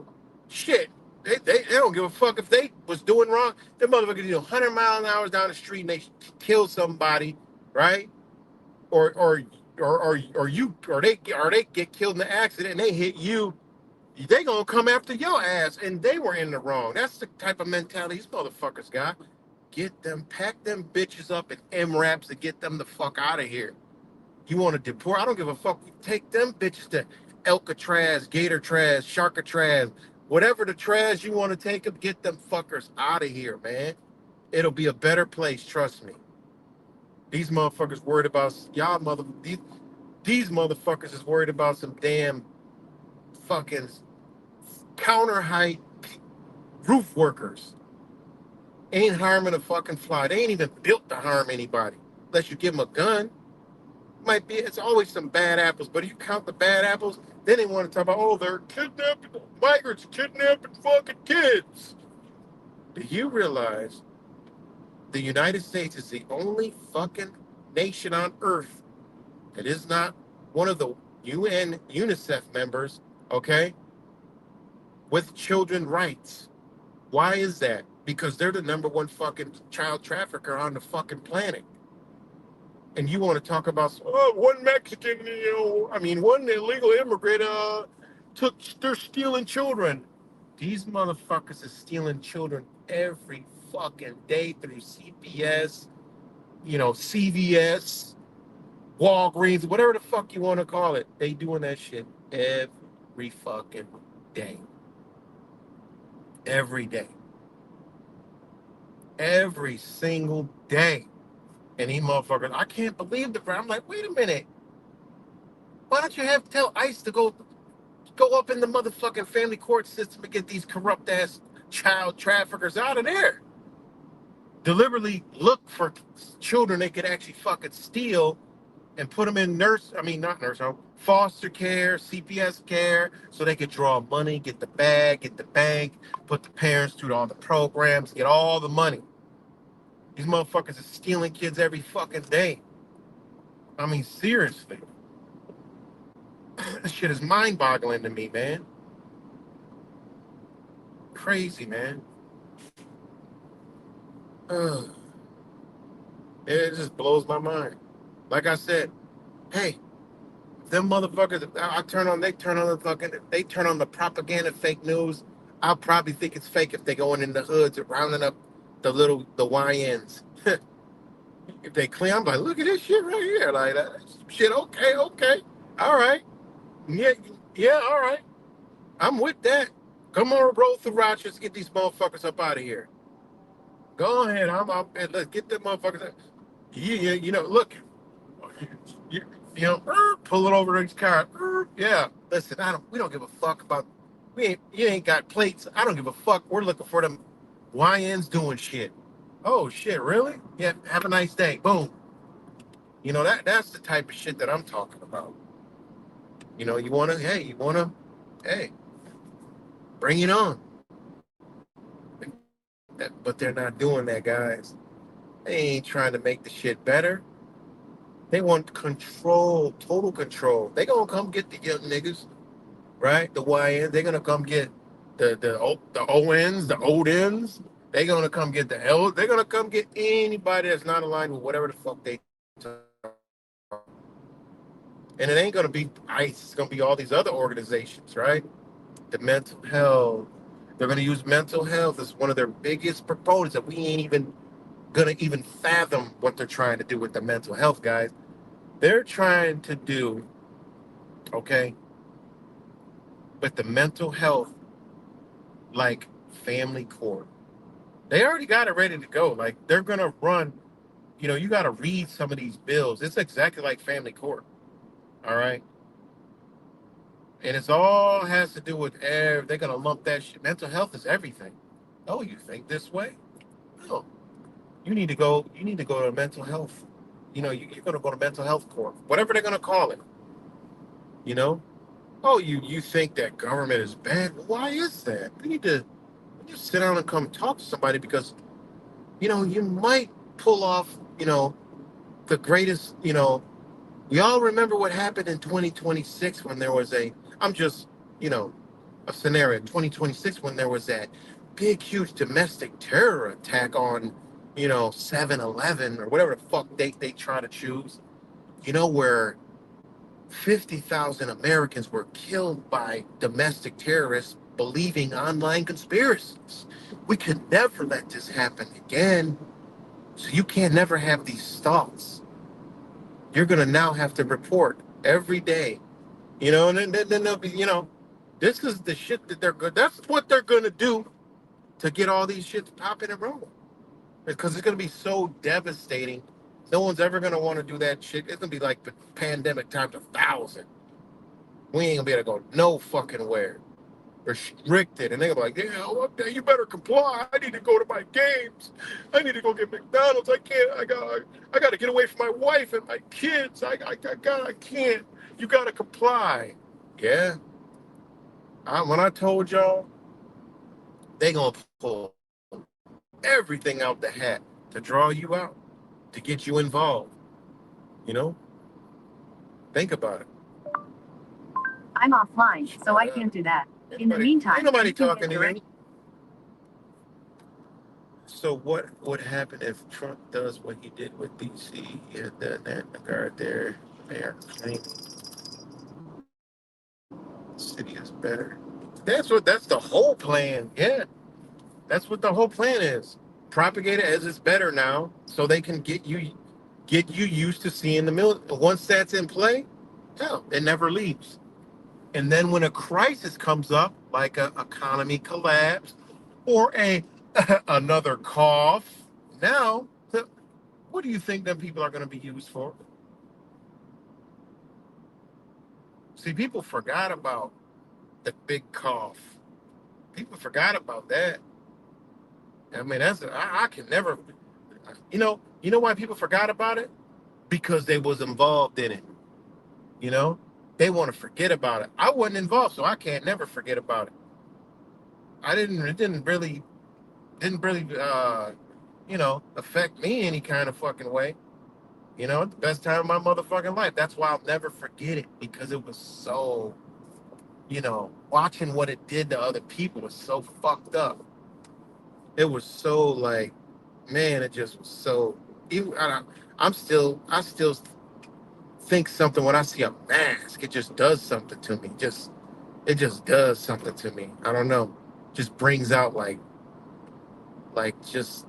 shit, they don't give a fuck if they was doing wrong. Them motherfuckers do 100 miles an hour down the street and they kill somebody, right? Or they get killed in the accident and they hit you. They gonna come after your ass, and they were in the wrong. That's the type of mentality these motherfuckers got. Pack them bitches up in MRAPs and get them the fuck out of here. You want to deport? I don't give a fuck. Take them bitches to Alcatraz, Gator Trash, Sharkatraz, whatever the trash you want to take them. Get them fuckers out of here, man. It'll be a better place, trust me. These motherfuckers worried about these motherfuckers is worried about some damn fucking counter height roof workers. Ain't harming a fucking fly. They ain't even built to harm anybody unless you give them a gun. It's always some bad apples, but if you count the bad apples, then they want to talk about, they're kidnapping migrants, kidnapping fucking kids. Do you realize the United States is the only fucking nation on earth that is not one of the UN UNICEF members, okay, with children rights? Why is that? Because they're the number one fucking child trafficker on the fucking planet. And you want to talk about, oh, one Mexican, one illegal immigrant, they're stealing children. These motherfuckers are stealing children every fucking day through CPS, CVS, Walgreens, whatever the fuck you want to call it. They doing that shit every fucking day. Every day. Every single day. And these motherfuckers, I can't believe the I'm like, wait a minute. Why don't you tell ICE to go up in the motherfucking family court system and get these corrupt ass child traffickers out of there? Deliberately look for children they could actually fucking steal and put them in not nurse home, foster care, CPS care, so they could draw money, get the bag, get the bank, put the parents through all the programs, get all the money. These motherfuckers are stealing kids every fucking day. I mean, seriously. This shit is mind-boggling to me, man. Crazy, man. It just blows my mind. Like I said, hey, them motherfuckers, they turn on the propaganda, fake news. I'll probably think it's fake if they going in the hoods and rounding up the YNs. If they clean, I'm like, look at this shit right here. Like, that shit, okay. All right. Yeah, all right. I'm with that. Come on, roll through Rochester, get these motherfuckers up out of here. Go ahead. I'm up and let's get them motherfuckers. Look. Pull it over to his car. Yeah. Listen, we don't give a fuck about, you ain't got plates. I don't give a fuck. We're looking for them YNs doing shit. Oh shit, really? Yeah, have a nice day. Boom. That's the type of shit that I'm talking about. Hey, bring it on. But they're not doing that, guys. They ain't trying to make the shit better. They want control, total control. They gonna come get the young niggas, right? The YNs. They're gonna come get the ONs, the old ends. They're gonna come get the L. They're gonna come get anybody that's not aligned with whatever the fuck they. And it ain't gonna be ICE. It's gonna be all these other organizations, right? The mental health. They're gonna use mental health as one of their biggest proponents that we ain't even gonna even fathom what they're trying to do with the mental health, guys. They're trying to do, okay, with the mental health, like family court. They already got it ready to go. Like, they're gonna run, you gotta read some of these bills. It's exactly like family court. All right. And it's all has to do with they're gonna lump that shit. Mental health is everything. Oh, you think this way? No. You need to go to mental health. You're gonna go to mental health court. Whatever they're gonna call it. Oh, you think that government is bad? Why is that? We need to just sit down and come talk to somebody because, you might pull off, the greatest, we all remember what happened in 2026 when there was a scenario, 2026 when there was that big, huge domestic terror attack on, 7/11 or whatever the fuck date they try to choose, where 50,000 Americans were killed by domestic terrorists believing online conspiracies. We can never let this happen again. So you can't never have these thoughts. You're going to now have to report every day, and then they'll be, this is the shit that they're good. That's what they're going to do to get all these shit popping and rolling. Because it's going to be so devastating. No one's ever going to want to do that shit. It's going to be like the pandemic times 1,000. We ain't going to be able to go no fucking where. Restricted. And they're going to be like, yeah, okay, you better comply. I need to go to my games. I need to go get McDonald's. I got to get away from my wife and my kids. I can't. You got to comply. Yeah. When I told y'all, they going to pull everything out the hat to draw you out, to get you involved. Think about it. I'm offline, so I can't do that. In the meantime, ain't nobody talking to you. So what would happen if Trump does what he did with DC and then the guard there, they are claiming the city is better? That's the whole plan. Yeah. That's what the whole plan is. Propagate it as it's better now, so they can get you used to seeing the military. Once that's in play, hell, it never leaves. And then when a crisis comes up, like a economy collapse or a another cough, now what do you think them people are going to be used for? See, people forgot about the big cough. People forgot about that. I mean, I can never. You know why people forgot about it? Because they was involved in it. You know, they want to forget about it. I wasn't involved, so I can't never forget about it. I didn't. It didn't really affect me any kind of fucking way. The best time of my motherfucking life. That's why I'll never forget it, because it was so. Watching what it did to other people was so fucked up. It was so like, man, it just was so. Even I still think something when I see a mask. It just does something to me. It just does something to me. I don't know. Just brings out like just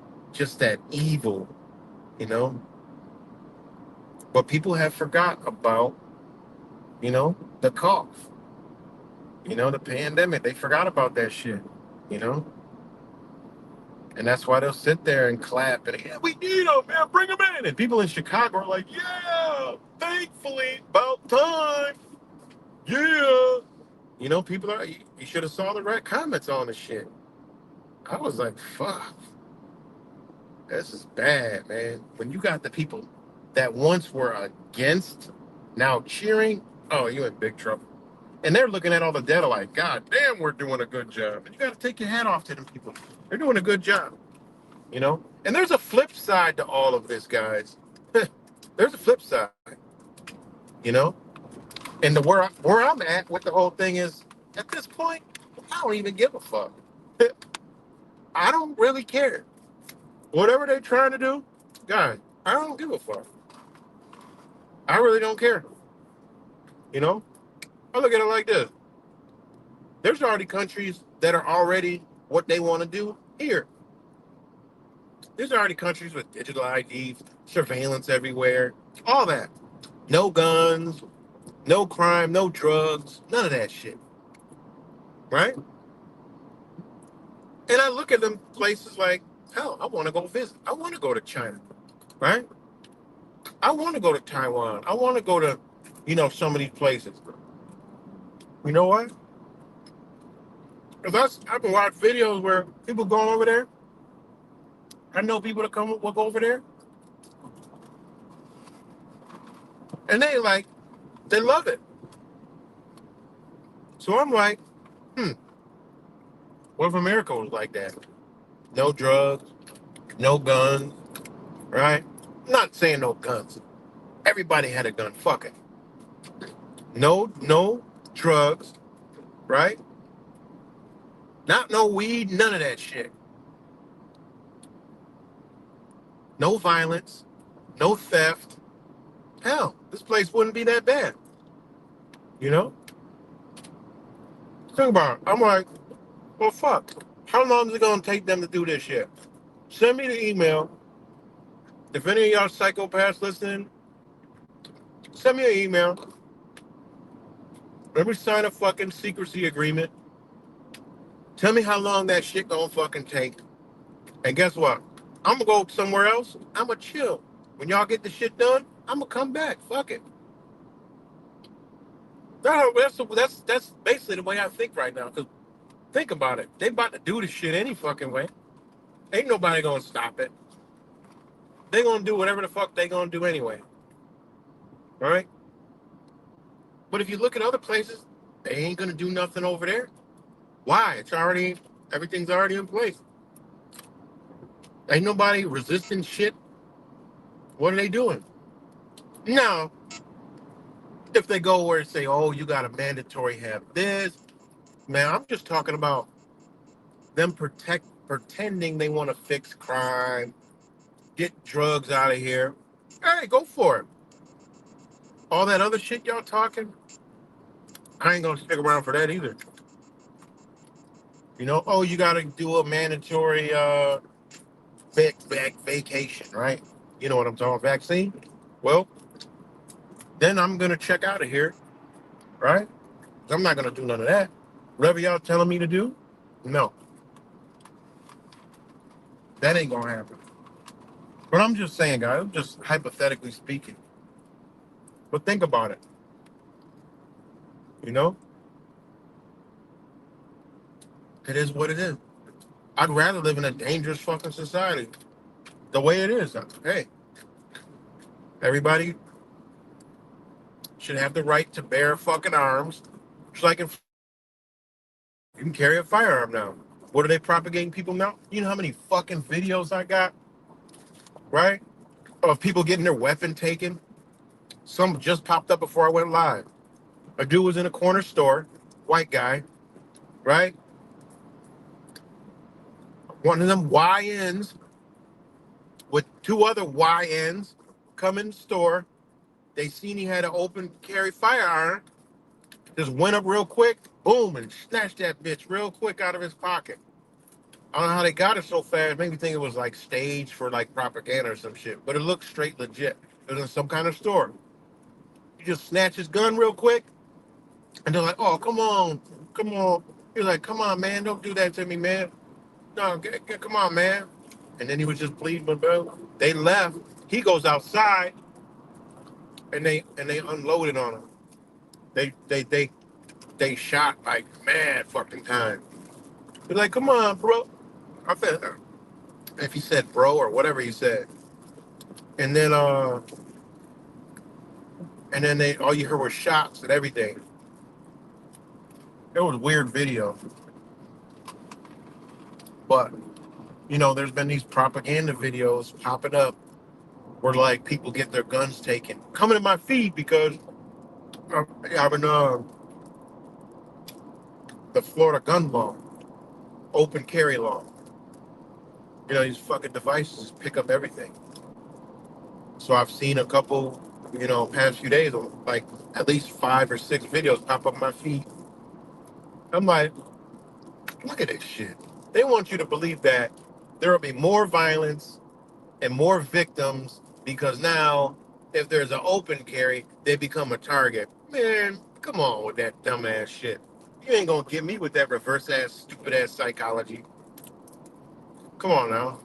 that evil, you know. But people have forgot about, the cough, the pandemic. They forgot about that shit, you know. And that's why they'll sit there and clap and, yeah, we need them, man, bring them in. And people in Chicago are like, yeah, thankfully, about time. Yeah. People are, you should have saw the right comments on the shit. I was like, fuck, this is bad, man. When you got the people that once were against, now cheering, oh, you in big trouble. And they're looking at all the data like, God damn, we're doing a good job. And you got to take your hat off to them people. They're doing a good job, And there's a flip side to all of this, guys. There's a flip side, you know? And where I'm at with the whole thing is, at this point, I don't even give a fuck. I don't really care. Whatever they're trying to do, guys, I don't give a fuck. I really don't care. I look at it like this. There's already countries that are already what they want to do here. There's already countries with digital IDs, surveillance everywhere, all that. No guns, no crime, no drugs, none of that shit. Right? And I look at them places like, hell, I want to go visit. I want to go to China. Right? I want to go to Taiwan. I want to go to, some of these places. You know what? Because I've been watching videos where people going over there. I know people that will go over there. And they love it. So I'm like, what if America was like that? No drugs, no guns, right? I'm not saying no guns. Everybody had a gun. Fuck it. No drugs, right? Not no weed, none of that shit. No violence, no theft. Hell, this place wouldn't be that bad. Think about it. I'm like, well, fuck. How long is it going to take them to do this shit? Send me the email. If any of y'all psychopaths listening, send me an email. Let me sign a fucking secrecy agreement. Tell me how long that shit gonna fucking take. And guess what? I'm gonna go somewhere else. I'm gonna chill. When y'all get the shit done, I'm gonna come back. Fuck it. That's basically the way I think right now. Cause think about it. They about to do this shit any fucking way. Ain't nobody gonna stop it. They gonna do whatever the fuck they gonna do anyway. All right? But if you look at other places, they ain't gonna do nothing over there. Why? Everything's already in place. Ain't nobody resisting shit. What are they doing? Now, if they go where and say, oh, you got to mandatory have this, man, I'm just talking about them pretending they want to fix crime, get drugs out of here. Hey, go for it. All that other shit y'all talking, I ain't gonna stick around for that either. You know, oh, you gotta do a mandatory vacation, right? You know what I'm talking about, vaccine? Well, then I'm gonna check out of here, right? I'm not gonna do none of that. Whatever y'all telling me to do, no, that ain't gonna happen. But I'm just saying, guys, I'm just hypothetically speaking. But think about it, you know? It is what it is. I'd rather live in a dangerous fucking society. The way it is. Hey, everybody should have the right to bear fucking arms. Just like you can carry a firearm now. What are they propagating people now? You know how many fucking videos I got, right? Of people getting their weapon taken. Some just popped up before I went live. A dude was in a corner store, white guy, right? One of them YNs with two other YNs come in the store. They seen he had an open carry firearm. Just went up real quick, boom, and snatched that bitch real quick out of his pocket. I don't know how they got it so fast. Made me think it was like staged for like propaganda or some shit. But it looked straight legit. It was in some kind of store. He just snatched his gun real quick. And they're like, oh, come on. Come on. He's like, come on, man. Don't do that to me, man. No, come on, man. And then he was just pleading, but they left. He goes outside and they unloaded on him. They shot like mad fucking time. He's like, come on, bro. I said, if he said bro or whatever he said. And then they all you heard were shots and everything. It was a weird video. But, you know, there's been these propaganda videos popping up where like people get their guns taken. Coming to my feed because I've been the Florida gun law, open carry law. You know, these fucking devices pick up everything. So I've seen a couple, you know, past few days, like at least 5 or 6 videos pop up my feed. I'm like, look at this shit. They want you to believe that there will be more violence and more victims because now, if there's an open carry, they become a target. Man, come on with that dumbass shit. You ain't gonna get me with that reverse ass, stupid ass psychology. Come on now.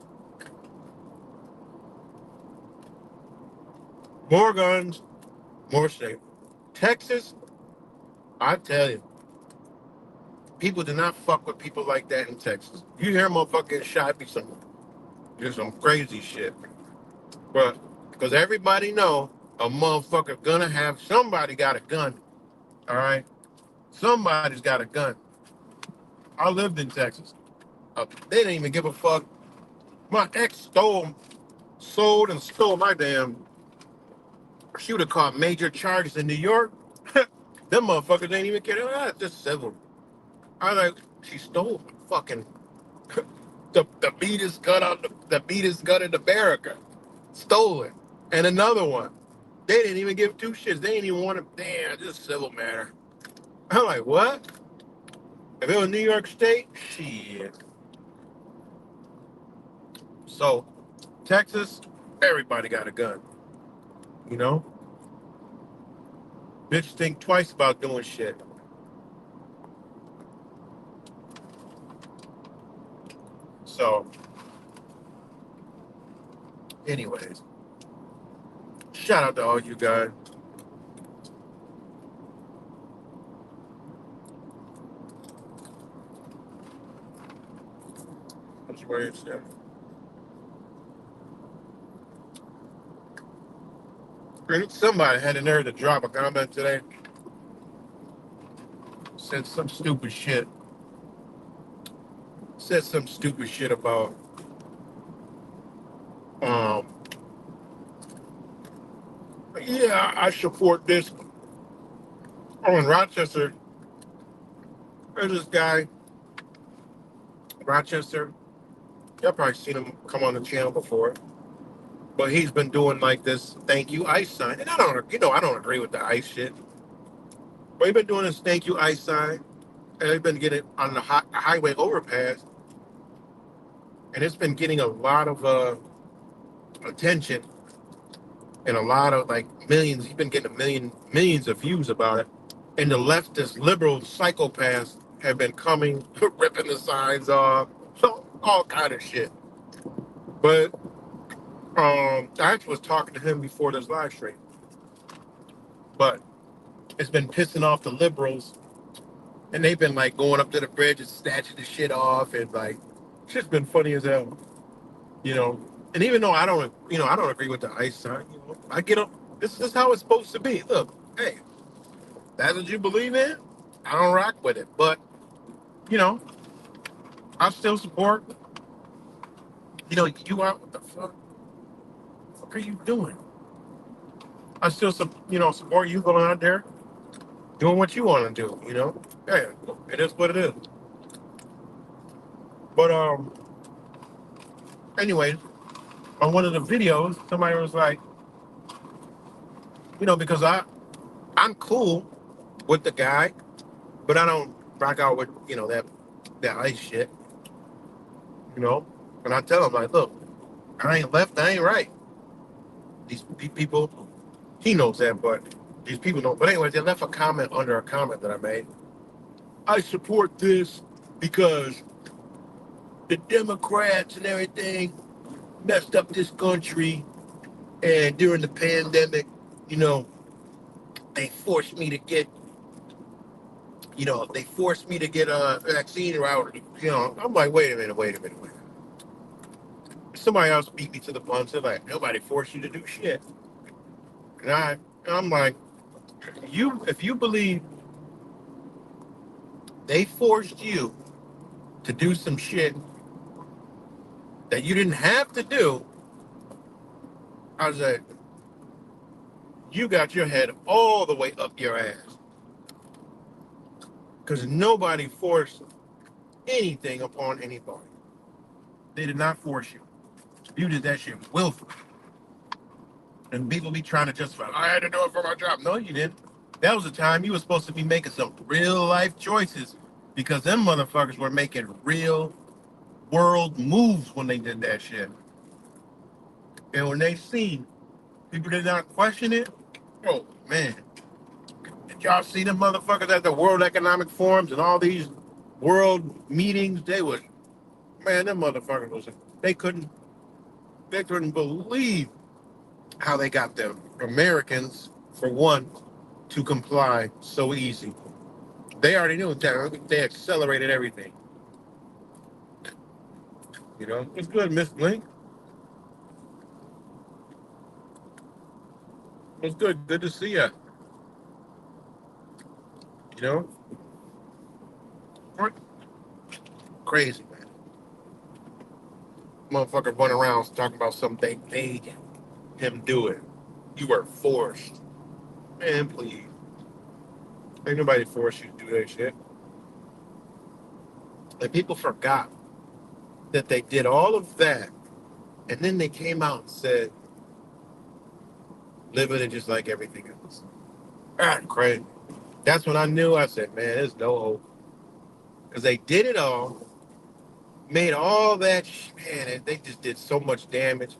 More guns, more safe. Texas, I tell you, people do not fuck with people like that in Texas. You hear motherfucking shot, be some crazy shit. But because everybody know a motherfucker gonna have somebody got a gun. All right, somebody's got a gun. I lived in Texas. They didn't even give a fuck. My ex sold and stole my damn. She would have caught major charges in New York. Them motherfuckers ain't even care. Ah, it's just civil. I was like, she stole fucking the beatest gun in America. Stole it. And another one. They didn't even give 2 shits. They didn't even want to. Damn, this is civil matter. I'm like, what? If it was New York State, shit. So, Texas, everybody got a gun. You know? Bitch think twice about doing shit. So, anyways, shout out to all you guys. That's where it's at. Somebody had the nerve to drop a comment today. Said some stupid shit. Said some stupid shit about yeah, I support this. Oh, in Rochester, there's this guy, Rochester, Y'all probably seen him come on the channel before. But he's been doing like this thank you ice sign. And I don't, I don't agree with the ice shit. But he's been doing this thank you ice sign. And he's been getting on the highway overpass. And it's been getting a lot of attention and a lot of like millions. He's been getting millions of views about it. And the leftist liberal psychopaths have been coming, ripping the signs off, so all kind of shit. But I actually was talking to him before this live stream. But it's been pissing off the liberals, and they've been like going up to the bridge and snatching the shit off, and like shit's been funny as hell, you know. And even though I don't, I don't agree with the ice sign, I get up. This is how it's supposed to be. Look, hey, that's what you believe in. I don't rock with it, but I still support. You out? What the fuck? What are you doing? I still, support you going out there doing what you want to do. Yeah, it is what it is. But anyway, on one of the videos, somebody was like, because I'm cool with the guy, but I don't rock out with that ice shit. And I tell him like, look, I ain't left, I ain't right. These people, he knows that, but these people don't. But anyway, they left a comment under a comment that I made. I support this because the Democrats and everything messed up this country, and during the pandemic, they forced me to get, a vaccine route. I'm like, wait a minute. Somebody else beat me to the punch. They're like, nobody forced you to do shit. And I'm like, if you believe they forced you to do some shit that you didn't have to do, I was like, you got your head all the way up your ass. Because nobody forced anything upon anybody. They did not force you. You did that shit willfully. And people be trying to justify, I had to do it for my job. No, you didn't. That was the time you were supposed to be making some real life choices, because them motherfuckers were making real world moves when they did that shit. And when they seen people did not question it, oh man. Did y'all see them motherfuckers at the World Economic Forums and all these world meetings? Them motherfuckers they couldn't believe how they got the Americans, for one, to comply so easy. They already knew that they accelerated everything. It's good, Miss Blink. It's good. Good to see ya. Crazy, man. Motherfucker running around talking about something they made him do it. You were forced. Man, please. Ain't nobody forced you to do that shit. And people forgot that they did all of that, and then they came out and said, living it just like everything else. Crazy. That's when I knew. I said, man, there's no hope. Because they did it all, made all that, man, they just did so much damage.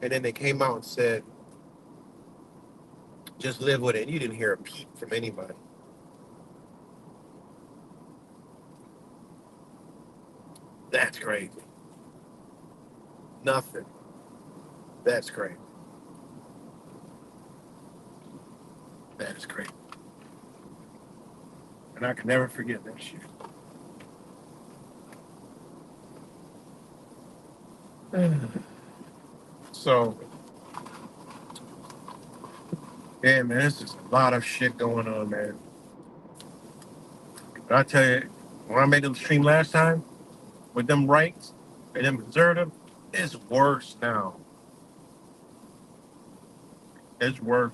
And then they came out and said, just live with it. And you didn't hear a peep from anybody. That's crazy. Nothing. That's crazy. That is crazy. And I can never forget that shit. So, yeah, man, there's just a lot of shit going on, man. But I tell you, when I made the stream last time with them rights and them conservative, it's worse now. It's worse.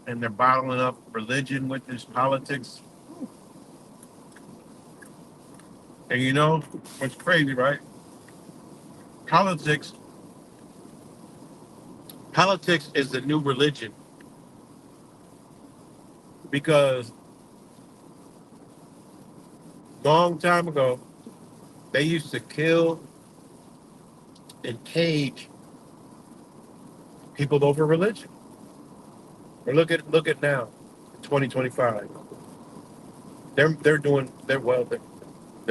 And they're bottling up religion with this politics. And you know what's crazy, right? Politics, politics is the new religion because long time ago they used to kill and cage people over religion. Or look at now, 2025. They're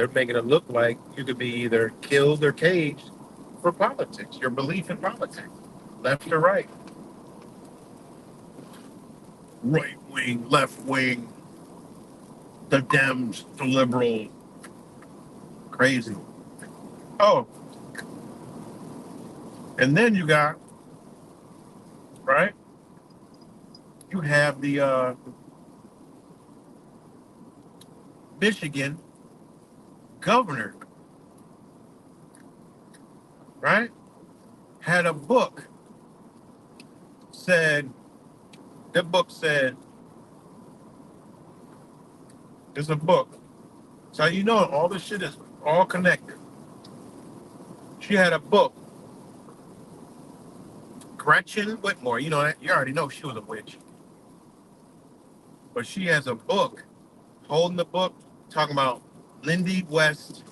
making it look like you could be either killed or caged for politics, your belief in politics, left or right, right wing, left wing, the Dems, the liberal, crazy. Oh, and then you got right. You have the Michigan governor, right? Had a book said the book said there's a book. So you know all this shit is all connected. She had a book. Gretchen Whitmore, you know that you already know she was a witch. But she has a book, holding the book, talking about Lindy West,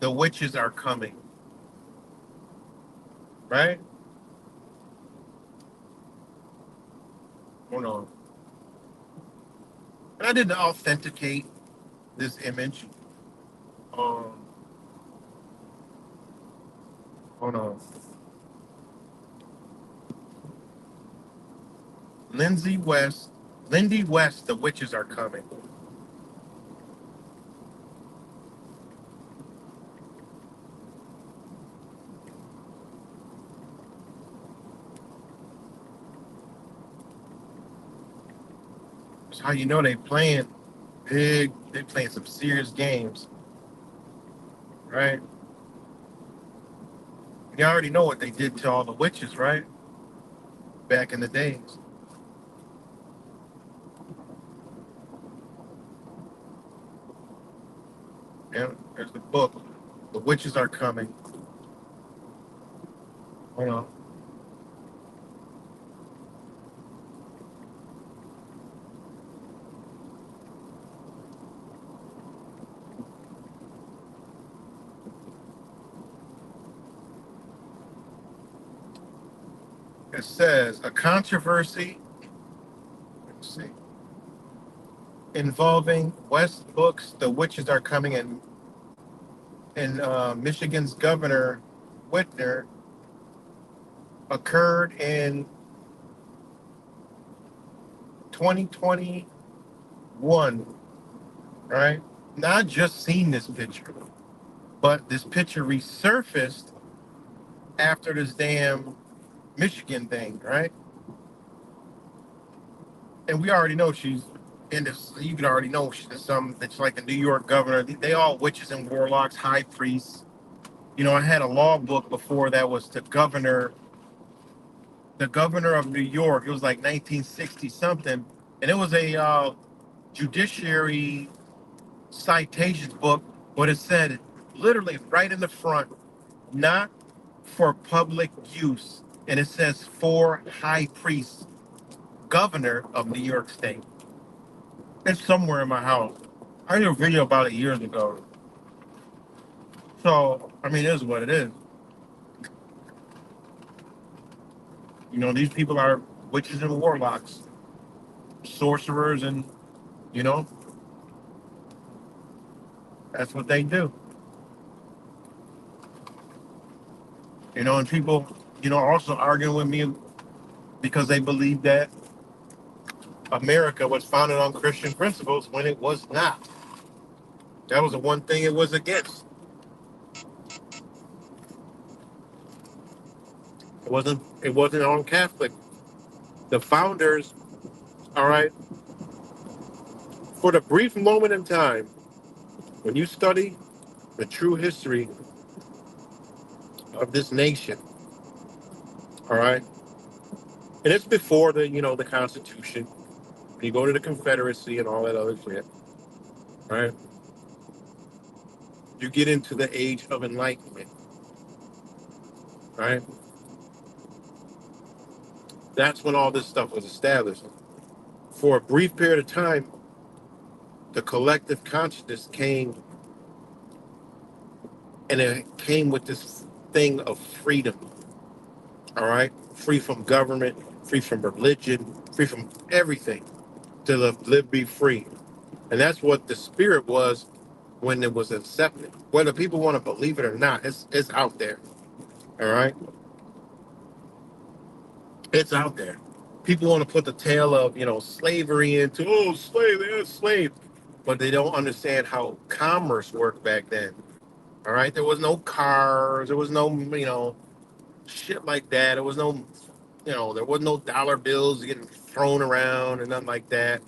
the witches are coming. Right? Hold on. And I didn't authenticate this image. Hold on. Lindy West, the witches are coming. That's how you know they playing big, they playing some serious games. Right? You already know what they did to all the witches, right? Back in the days. Yeah, there's the book. The witches are coming. Hold on. It says a controversy. Let's see. Involving West Books, The Witches Are Coming, and Michigan's Governor Whitner occurred in 2021, right? Not just seen this picture, but this picture resurfaced after this damn Michigan thing, right? And we already know she's in this. You can already know she's some. It's like the New York governor. They all witches and warlocks, high priests. You know, I had a law book before that was the governor of New York. It was like 1960 something, and it was a judiciary citations book, but it said literally right in the front, not for public use, and it says for high priests, governor of New York State. It's somewhere in my house. I did a video about it years ago. So, I mean, it is what it is. You know, these people are witches and warlocks, sorcerers, and, you know, that's what they do. You know, and people, you know, also arguing with me because they believe that America was founded on Christian principles when it was not. That was the one thing it was against. It wasn't on Catholic. The founders, all right, for the brief moment in time, when you study the true history of this nation, all right, and it's before the, you know, the Constitution. You go to the Confederacy and all that other shit, right? you get into the age of enlightenment, right? That's when all this stuff was established. For a brief period of time, the collective consciousness came, and it came with this thing of freedom, all right? Free from government, free from religion, free from everything, to live, be free. And that's what the spirit was when it was accepted. Whether people want to believe it or not, it's out there, all right? It's out there. People want to put the tale of, slavery into, oh, slave, they're slave. But they don't understand how commerce worked back then. All right. There was no cars. There was no, shit like that. There was no, there was no dollar bills getting thrown around and nothing like that.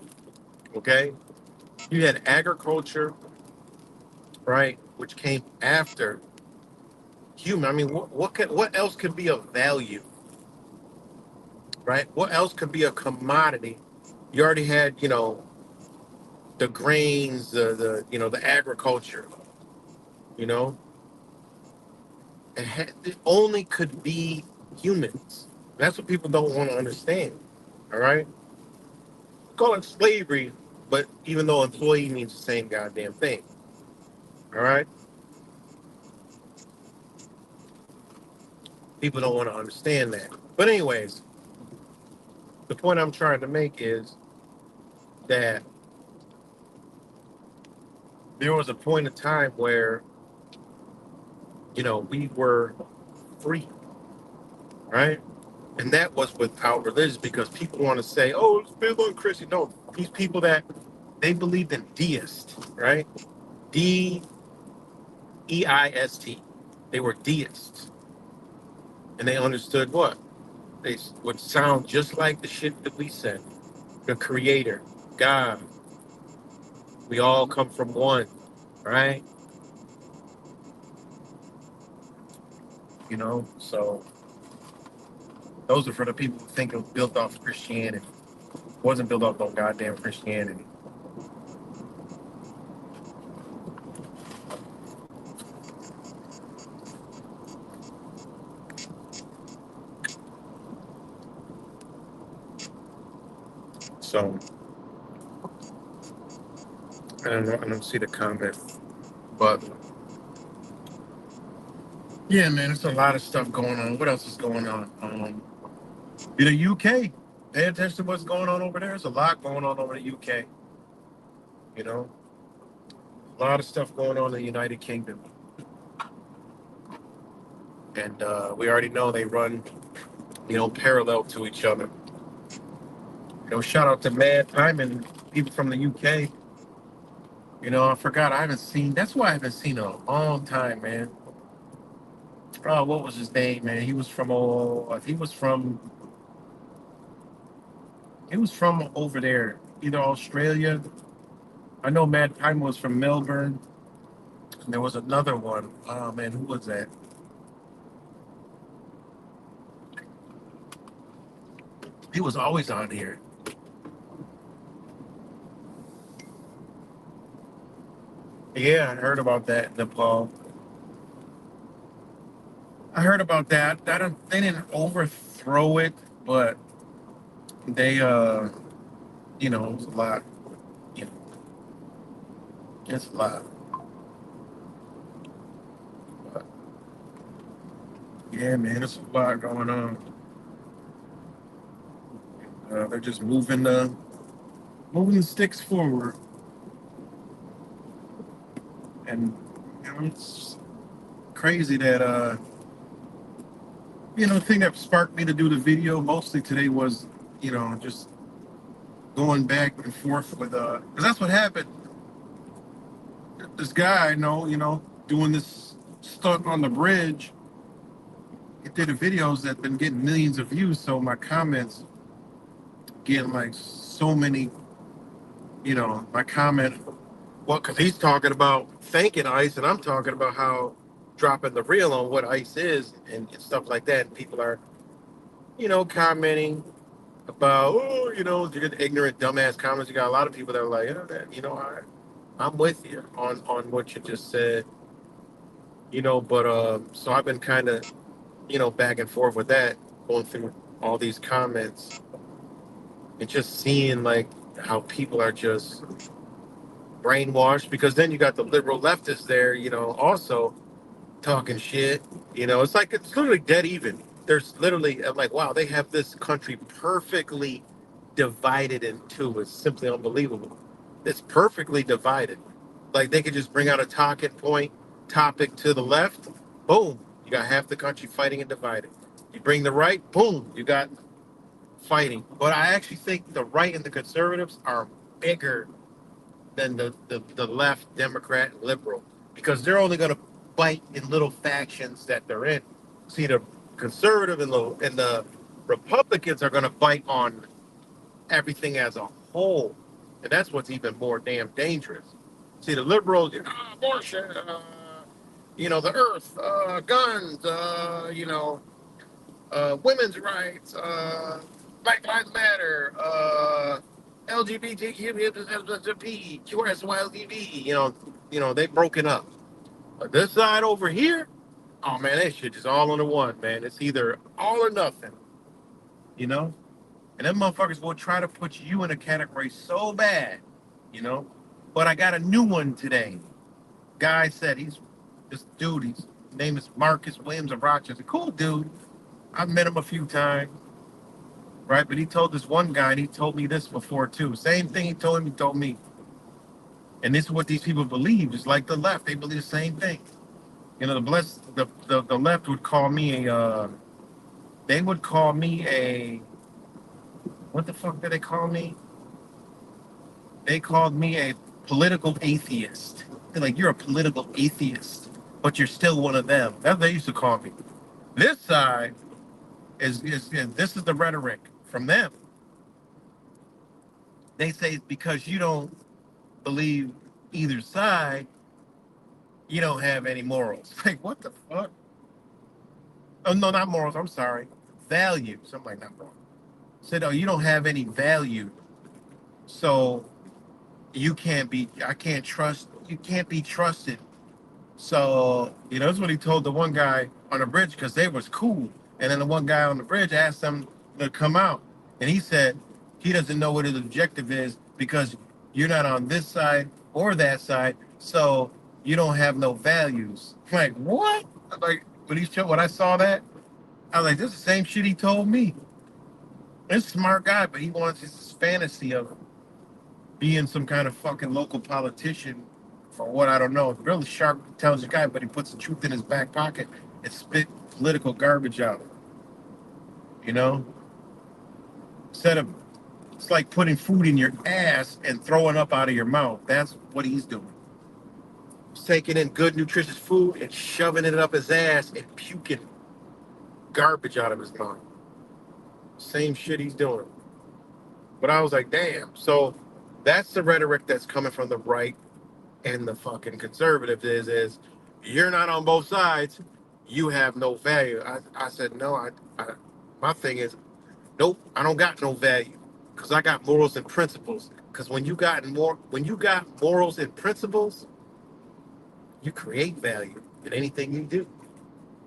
Okay. You had agriculture, right, which came after human. I mean, what else could be of value? Right? What else could be a commodity? You already had, the grains, the agriculture, you know, it only could be humans. That's what people don't want to understand. All right. Call it slavery, but even though employee means the same goddamn thing. All right. People don't want to understand that. But anyways, the point I'm trying to make is that there was a point in time where, we were free, right? And that was without religion, because people want to say, oh, it's based on Christian. No, these people that they believed in deist, right? Deist. They were deists. And they understood what? They would sound just like the shit that we said. The creator, God. We all come from one, right? So those are for the people who think it was built off of Christianity. It wasn't built off no goddamn Christianity. So I don't see the comment, but yeah, man, there's a lot of stuff going on. What else is going on? In the UK, pay attention to what's going on over there. There's a lot going on over the UK. A lot of stuff going on in the United Kingdom, and we already know they run, parallel to each other. Shout out to Mad Time and people from the UK. I forgot. That's why I haven't seen in a long time, man. Oh, what was his name, man? He was from over there, either Australia. I know Mad Time was from Melbourne. And there was another one. Oh man, who was that? He was always on here. Yeah, I heard about that, Nepal. I heard about that. They didn't overthrow it, but they, it was a lot. It's a lot. But, yeah, man, there's a lot going on. They're just moving the sticks forward, and it's crazy that the thing that sparked me to do the video mostly today was, just going back and forth with, because that's what happened. This guy I know, doing this stunt on the bridge, he did the videos that been getting millions of views, so my comments getting like so many, my comment, well, because he's talking about thanking ICE, and I'm talking about how dropping the real on what ICE is and stuff like that. And people are, commenting about, oh, you get ignorant, dumbass comments. You got a lot of people that are like, I'm with you on what you just said. you know. But so I've been kind of, you know, back and forth with that, going through all these comments and just seeing like how people are just brainwashed. Because then you got the liberal leftists there, you know, also talking shit. You know, it's like it's literally dead even. There's literally I'm like, wow, they have this country perfectly divided in two. It's simply unbelievable. It's perfectly divided. Like they could just bring out a talking point topic to the left, boom, you got half the country fighting and divided. You bring the right, boom, you got fighting. But I actually think the right and the conservatives are bigger than the left, Democrat, and liberal, because they're only going to bite in little factions that they're in. See, the conservative and the Republicans are going to bite on everything as a whole, and that's what's even more damn dangerous. See, the liberals, you know, abortion, you know, the earth, guns, you know, women's rights, Black Lives Matter, LGBTQ, QSYLTV, you know, they broken up. But this side over here, oh man, that shit is all under one, man. It's either all or nothing, you know? And them motherfuckers will try to put you in a category so bad, you know? But I got a new one today. Guy said this dude, his name is Marcus Williams of Rochester. Cool dude. I've met him a few times, right? But he told this one guy, and he told me this before too. Same thing he told him, he told me. And this is what these people believe. It's like the left. They believe the same thing. You know, the left would call me they would call me a, what the fuck did they call me? They called me a political atheist. They're like, you're a political atheist, but you're still one of them. That's what they used to call me. This side is this is the rhetoric from them. They say because you don't believe either side, you don't have any morals. Like, what the fuck? Oh, no, not morals. I'm sorry. Value. Something like that. Said, oh, you don't have any value. So you can't be, I can't trust, you can't be trusted. So, you know, that's what he told the one guy on the bridge because they was cool. And then the one guy on the bridge asked them to come out. And he said he doesn't know what his objective is because you're not on this side or that side. So you don't have no values. I'm like, what? I'm like, when I saw that, I was like, this is the same shit he told me. This smart guy, but he wants this fantasy of being some kind of fucking local politician for what I don't know. Really sharp, intelligent guy, but he puts the truth in his back pocket and spit political garbage out. You know? Instead of, it's like putting food in your ass and throwing up out of your mouth. That's what he's doing. He's taking in good, nutritious food and shoving it up his ass and puking garbage out of his mouth. Same shit he's doing. But I was like, damn. So that's the rhetoric that's coming from the right and the fucking conservative is you're not on both sides. You have no value. I said, no, I my thing is, nope, I don't got no value because I got morals and principles. Because when you got morals and principles, you create value in anything you do.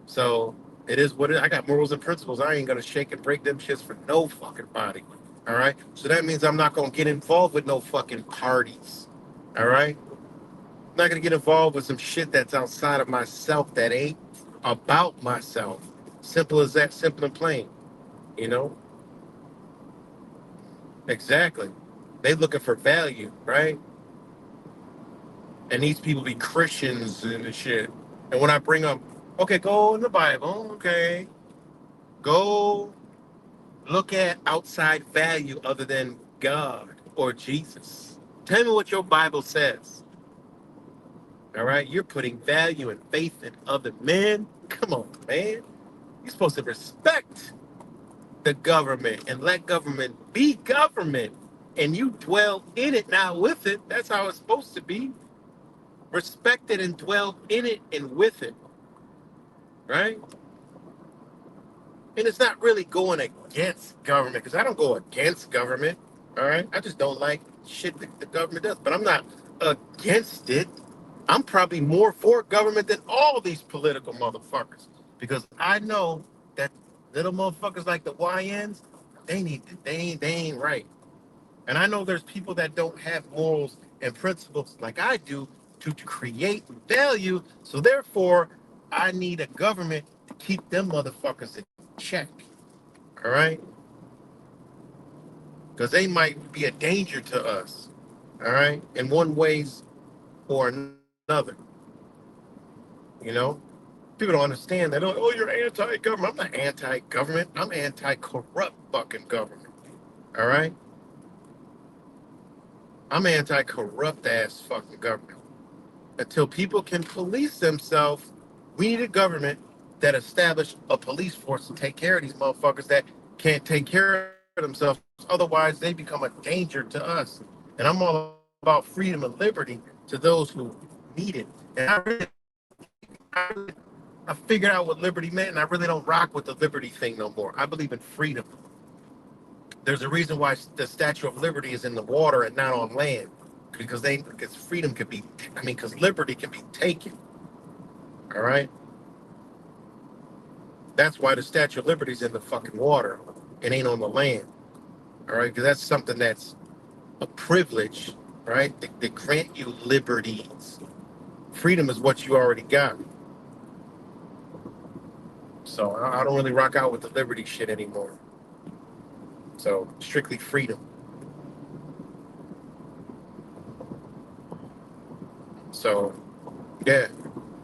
So it is what it is. I got morals and principles. I ain't gonna shake and break them shits for no fucking body. All right. So that means I'm not gonna get involved with no fucking parties. All right. I'm not gonna get involved with some shit that's outside of myself that ain't about myself. Simple as that. Simple and plain. You know. Exactly. They looking for value, right? And these people be Christians and shit. And when I bring up, okay, go in the Bible, okay, go look at outside value other than God or Jesus. Tell me what your Bible says. All right, you're putting value and faith in other men. Come on, man. You're supposed to respect the government and let government be government. And you dwell in it, not with it. That's how it's supposed to be. Respect it and dwell in it and with it. Right? And it's not really going against government, because I don't go against government. All right? I just don't like shit that the government does. But I'm not against it. I'm probably more for government than all these political motherfuckers because I know that little motherfuckers like the YNs, they ain't right. And I know there's people that don't have morals and principles like I do to create value. So therefore, I need a government to keep them motherfuckers in check. All right? Because they might be a danger to us. All right? In one ways or another. You know? People don't understand that. Oh, you're anti-government. I'm not anti-government. I'm anti-corrupt fucking government. All right? I'm anti-corrupt ass fucking government. Until people can police themselves, we need a government that establish a police force to take care of these motherfuckers that can't take care of themselves. Otherwise, they become a danger to us. And I'm all about freedom and liberty to those who need it. And I figured out what liberty meant, and I really don't rock with the liberty thing no more. I believe in freedom. There's a reason why the Statue of Liberty is in the water and not on land, because freedom could be, because liberty can be taken. All right. That's why the Statue of Liberty is in the fucking water. It ain't on the land. All right, because that's something that's a privilege, right? They grant you liberties. Freedom is what you already got. So I don't really rock out with the liberty shit anymore. So strictly freedom. So yeah,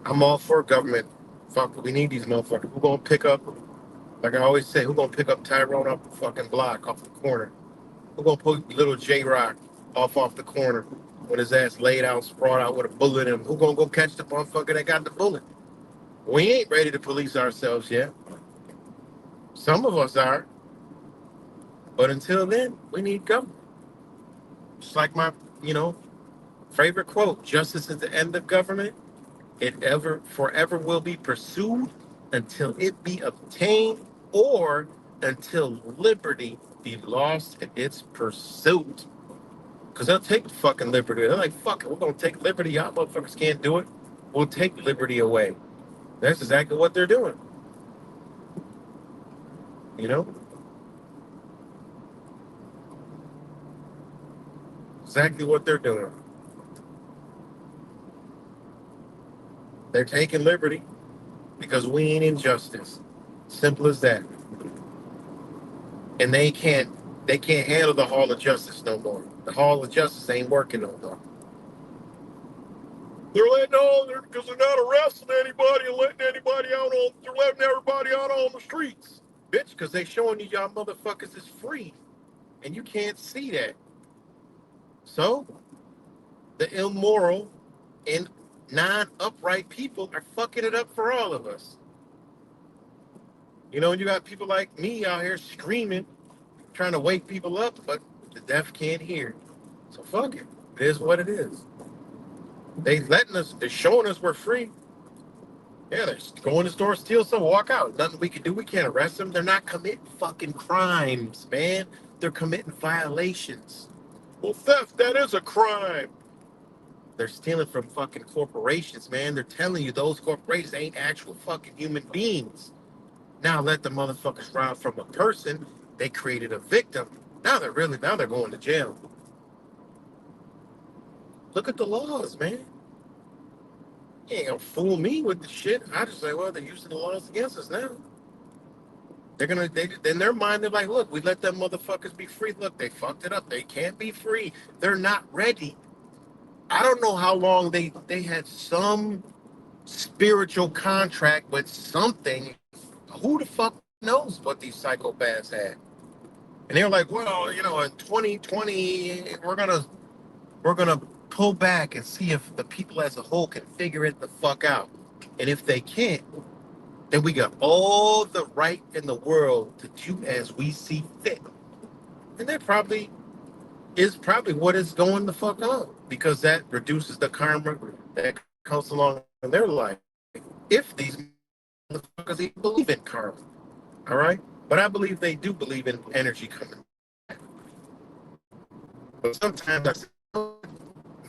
I'm all for government. Fuck, we need these motherfuckers. Who gonna pick up, like I always say, who gonna pick up Tyrone off the fucking block, off the corner? Who gonna put little J-Rock off the corner with his ass laid out, sprawled out with a bullet in him? Who gonna go catch the motherfucker that got the bullet? We ain't ready to police ourselves yet. Some of us are. But until then, we need government. It's like my, favorite quote, justice is the end of government. It forever will be pursued until it be obtained or until liberty be lost in its pursuit. Because they'll take fucking liberty. They're like, fuck it, we're going to take liberty. Y'all motherfuckers can't do it. We'll take liberty away. That's exactly what they're doing. You know? Exactly what they're doing. They're taking liberty because we ain't in justice. Simple as that. And they can't handle the Hall of Justice no more. The Hall of Justice ain't working no more. They're letting because they're not arresting anybody and letting anybody out they're letting everybody out on the streets. Bitch, because they showing you y'all motherfuckers is free. And you can't see that. So, the immoral and non-upright people are fucking it up for all of us. You got people like me out here screaming, trying to wake people up, but the deaf can't hear. So fuck it. It is what it is. They're showing us we're free. Yeah, they're go in the store, steal some, walk out. Nothing we can do. We can't arrest them. They're not committing fucking crimes, man. They're committing violations. Well, theft, that is a crime. They're stealing from fucking corporations, man. They're telling you those corporations ain't actual fucking human beings. Now let the motherfuckers rob from a person. They created a victim. Now they're going to jail. Look at the laws, man. You ain't gonna fool me with the shit. I just say, well, they're using the laws against us now. In their mind, they're like, look, we let them motherfuckers be free. Look, they fucked it up. They can't be free. They're not ready. I don't know how long they had some spiritual contract with something. Who the fuck knows what these psychopaths had? And they were like, well, in 2020, we're gonna pull back and see if the people as a whole can figure it the fuck out. And if they can't, then we got all the right in the world to do as we see fit. And that probably what is going the fuck on, because that reduces the karma that comes along in their life. If these motherfuckers even believe in karma, all right? But I believe they do believe in energy coming back. But sometimes I say,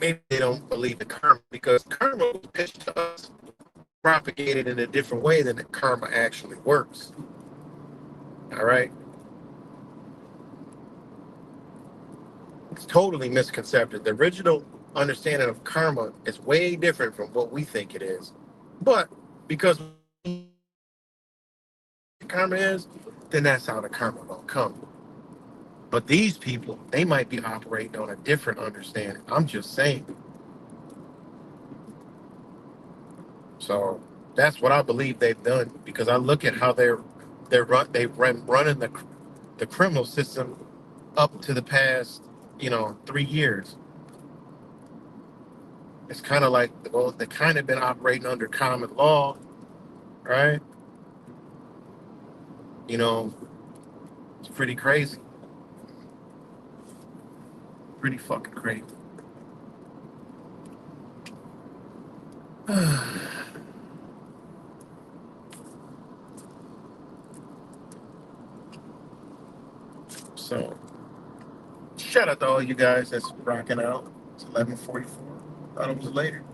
maybe they don't believe in karma because karma was pitched to us, propagated in a different way than the karma actually works. All right? It's totally misconcepted. The original understanding of karma is way different from what we think it is. But because karma is, then that's how the karma will come. But these people, they might be operating on a different understanding. I'm just saying. So that's what I believe they've done because I look at how they've running the criminal system up to the past 3 years. It's kind of like, well, they kind of been operating under common law, right? It's pretty crazy, pretty fucking crazy. So shout out to all you guys that's rocking out. It's 11:44. Thought it was later.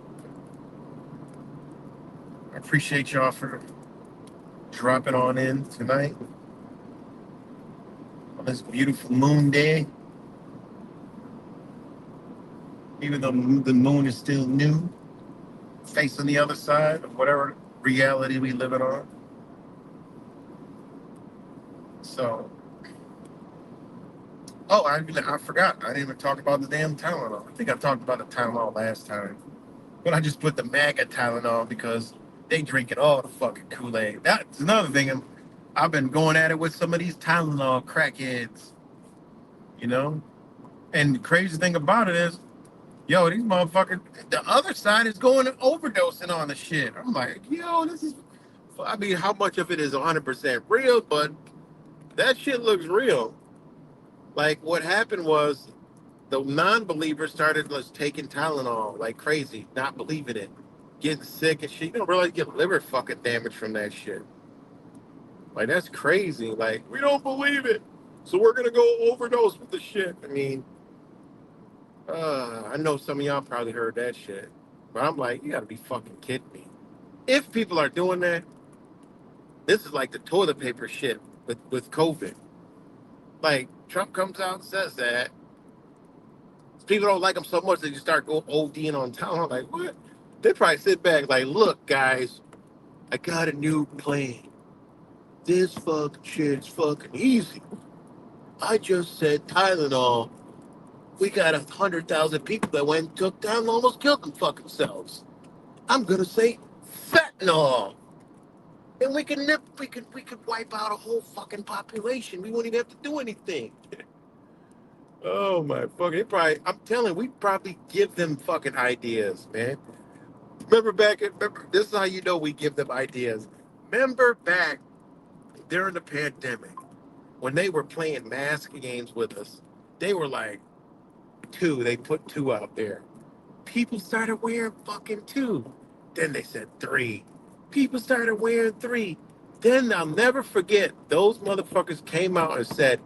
I appreciate y'all for dropping on in tonight on this beautiful moon day. Even though the moon is still new, facing the other side of whatever reality we live in on. So, I forgot. I didn't even talk about the damn Tylenol. I think I talked about the Tylenol last time. But I just put the MAGA Tylenol because they drinking all the fucking Kool-Aid. That's another thing. I've been going at it with some of these Tylenol crackheads. And the crazy thing about it is, these motherfuckers, the other side is going and overdosing on the shit. I'm like, how much of it is 100% real? But that shit looks real. Like, what happened was the non-believers started just taking Tylenol like crazy, not believing it, getting sick and shit. You don't really get liver fucking damage from that shit. Like, that's crazy. Like, we don't believe it, so we're gonna go overdose with the shit. I mean, I know some of y'all probably heard that shit, but I'm like, you gotta be fucking kidding me. If people are doing that, this is like the toilet paper shit with COVID. Like, Trump comes out and says that. People don't like him so much they just start going ODing on town. I'm like, what? They probably sit back like, look, guys, I got a new plan. This fucking shit's fucking easy. I just said Tylenol. We got 100,000 people that went and took Tylenol, almost killed them fucking selves. I'm gonna say fentanyl. And we could wipe out a whole fucking population. We wouldn't even have to do anything. Oh my fucking! I'm telling you, we probably give them fucking ideas, man. Remember this is how you know we give them ideas. Remember back during the pandemic when they were playing mask games with us, they were like they put 2 out there. People started wearing fucking 2. Then they said 3. People started wearing 3. Then I'll never forget, those motherfuckers came out and said,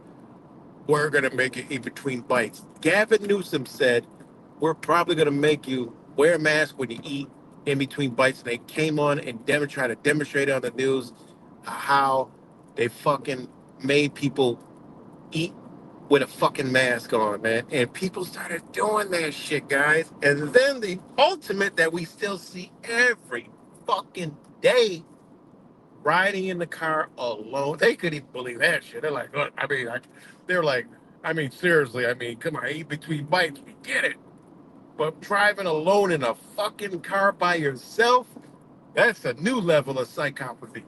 we're going to make it in between bites. Gavin Newsom said, we're probably going to make you wear a mask when you eat in between bites. And they came on and tried to demonstrate on the news how they fucking made people eat with a fucking mask on, man. And people started doing that shit, guys. And then the ultimate that we still see every fucking day, riding in the car alone. They couldn't even believe that shit. They're like, look, seriously, come on, eat between bites, we get it. But driving alone in a fucking car by yourself, that's a new level of psychopathy.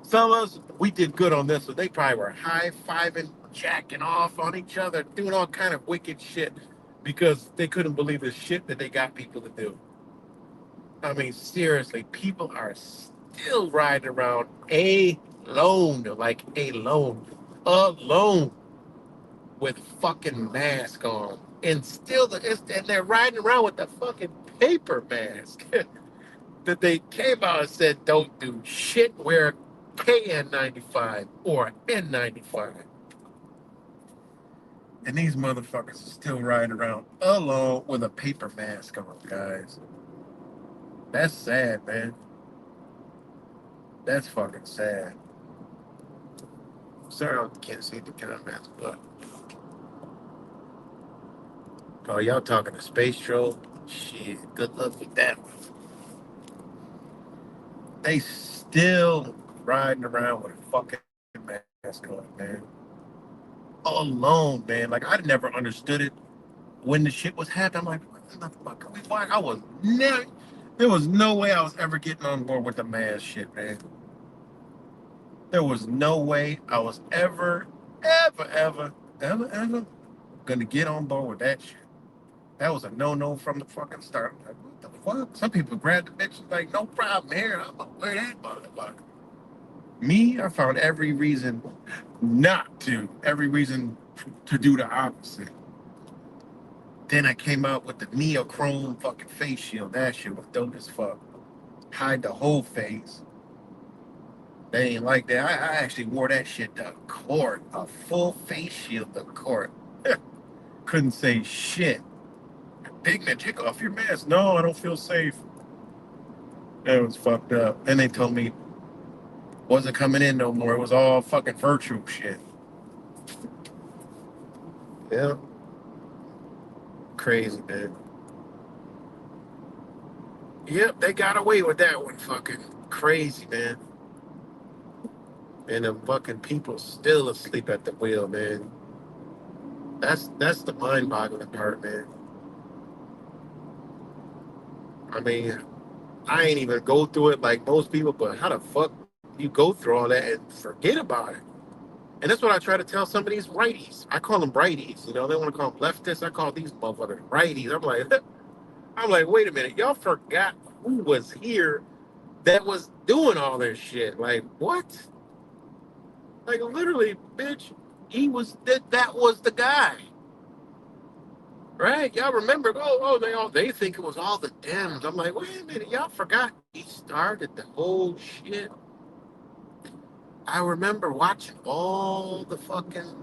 Some of us, we did good on this, so they probably were high-fiving, jacking off on each other, doing all kind of wicked shit because they couldn't believe the shit that they got people to do. Seriously, people are still riding around alone, alone with fucking mask on, and and they're riding around with the fucking paper mask that they came out and said don't do shit. Wear a KN95 or N95. And these motherfuckers are still riding around alone with a paper mask on, guys. That's sad, man. That's fucking sad. Sorry, I can't see the comments, but oh, y'all talking to Space Troll? Shit, good luck with that one. They still riding around with a fucking mask on, man. Alone, man. Like I never understood it when the shit was happening. I'm like, what the fuck? Why? I was never. There was no way I was ever getting on board with the mask shit, man. There was no way I was ever gonna get on board with that shit. That was a no-no from the fucking start. Like, what the fuck? Some people grab the bitch like, no problem here. I'm gonna wear that motherfucker. Me, I found every reason not to. Every reason to do the opposite. Then I came out with the neochrome fucking face shield. That shit was dope as fuck. Hide the whole face. They ain't like that. I actually wore that shit to court. A full face shield to court. Couldn't say shit. Big man, take off your mask. No, I don't feel safe. That was fucked up. Then they told me wasn't coming in no more. It was all fucking virtual shit. Yeah. Crazy, man. Yep, they got away with that one. Fucking crazy, man. And the fucking people still asleep at the wheel, man. That's the mind-boggling part, man. I mean, I ain't even go through it like most people, but how the fuck you go through all that and forget about it? And that's what I try to tell some of these righties. I call them righties. You know, they want to call them leftists. I call these motherfuckers righties. I'm like, wait a minute, y'all forgot who was here that was doing all this shit. Like, what? Like, literally, bitch, he was that was the guy. Right? Y'all remember, they think it was all the Dems. I'm like, wait a minute, y'all forgot he started the whole shit. I remember watching all the fucking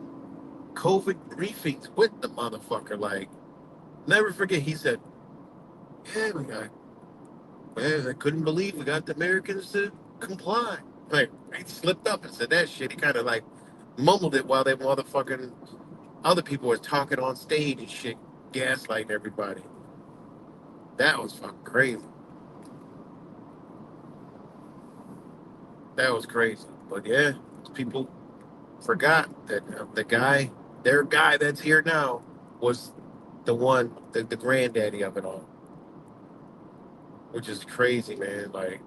COVID briefings with the motherfucker. Like, never forget, he said, yeah, I couldn't believe we got the Americans to comply. Like, he slipped up and said that shit. He kind of like mumbled it while they motherfucking other people were talking on stage and shit, gaslighting everybody. That was fucking crazy. That was crazy. But yeah, people forgot that their guy that's here now was the one, the granddaddy of it all. Which is crazy, man. Like,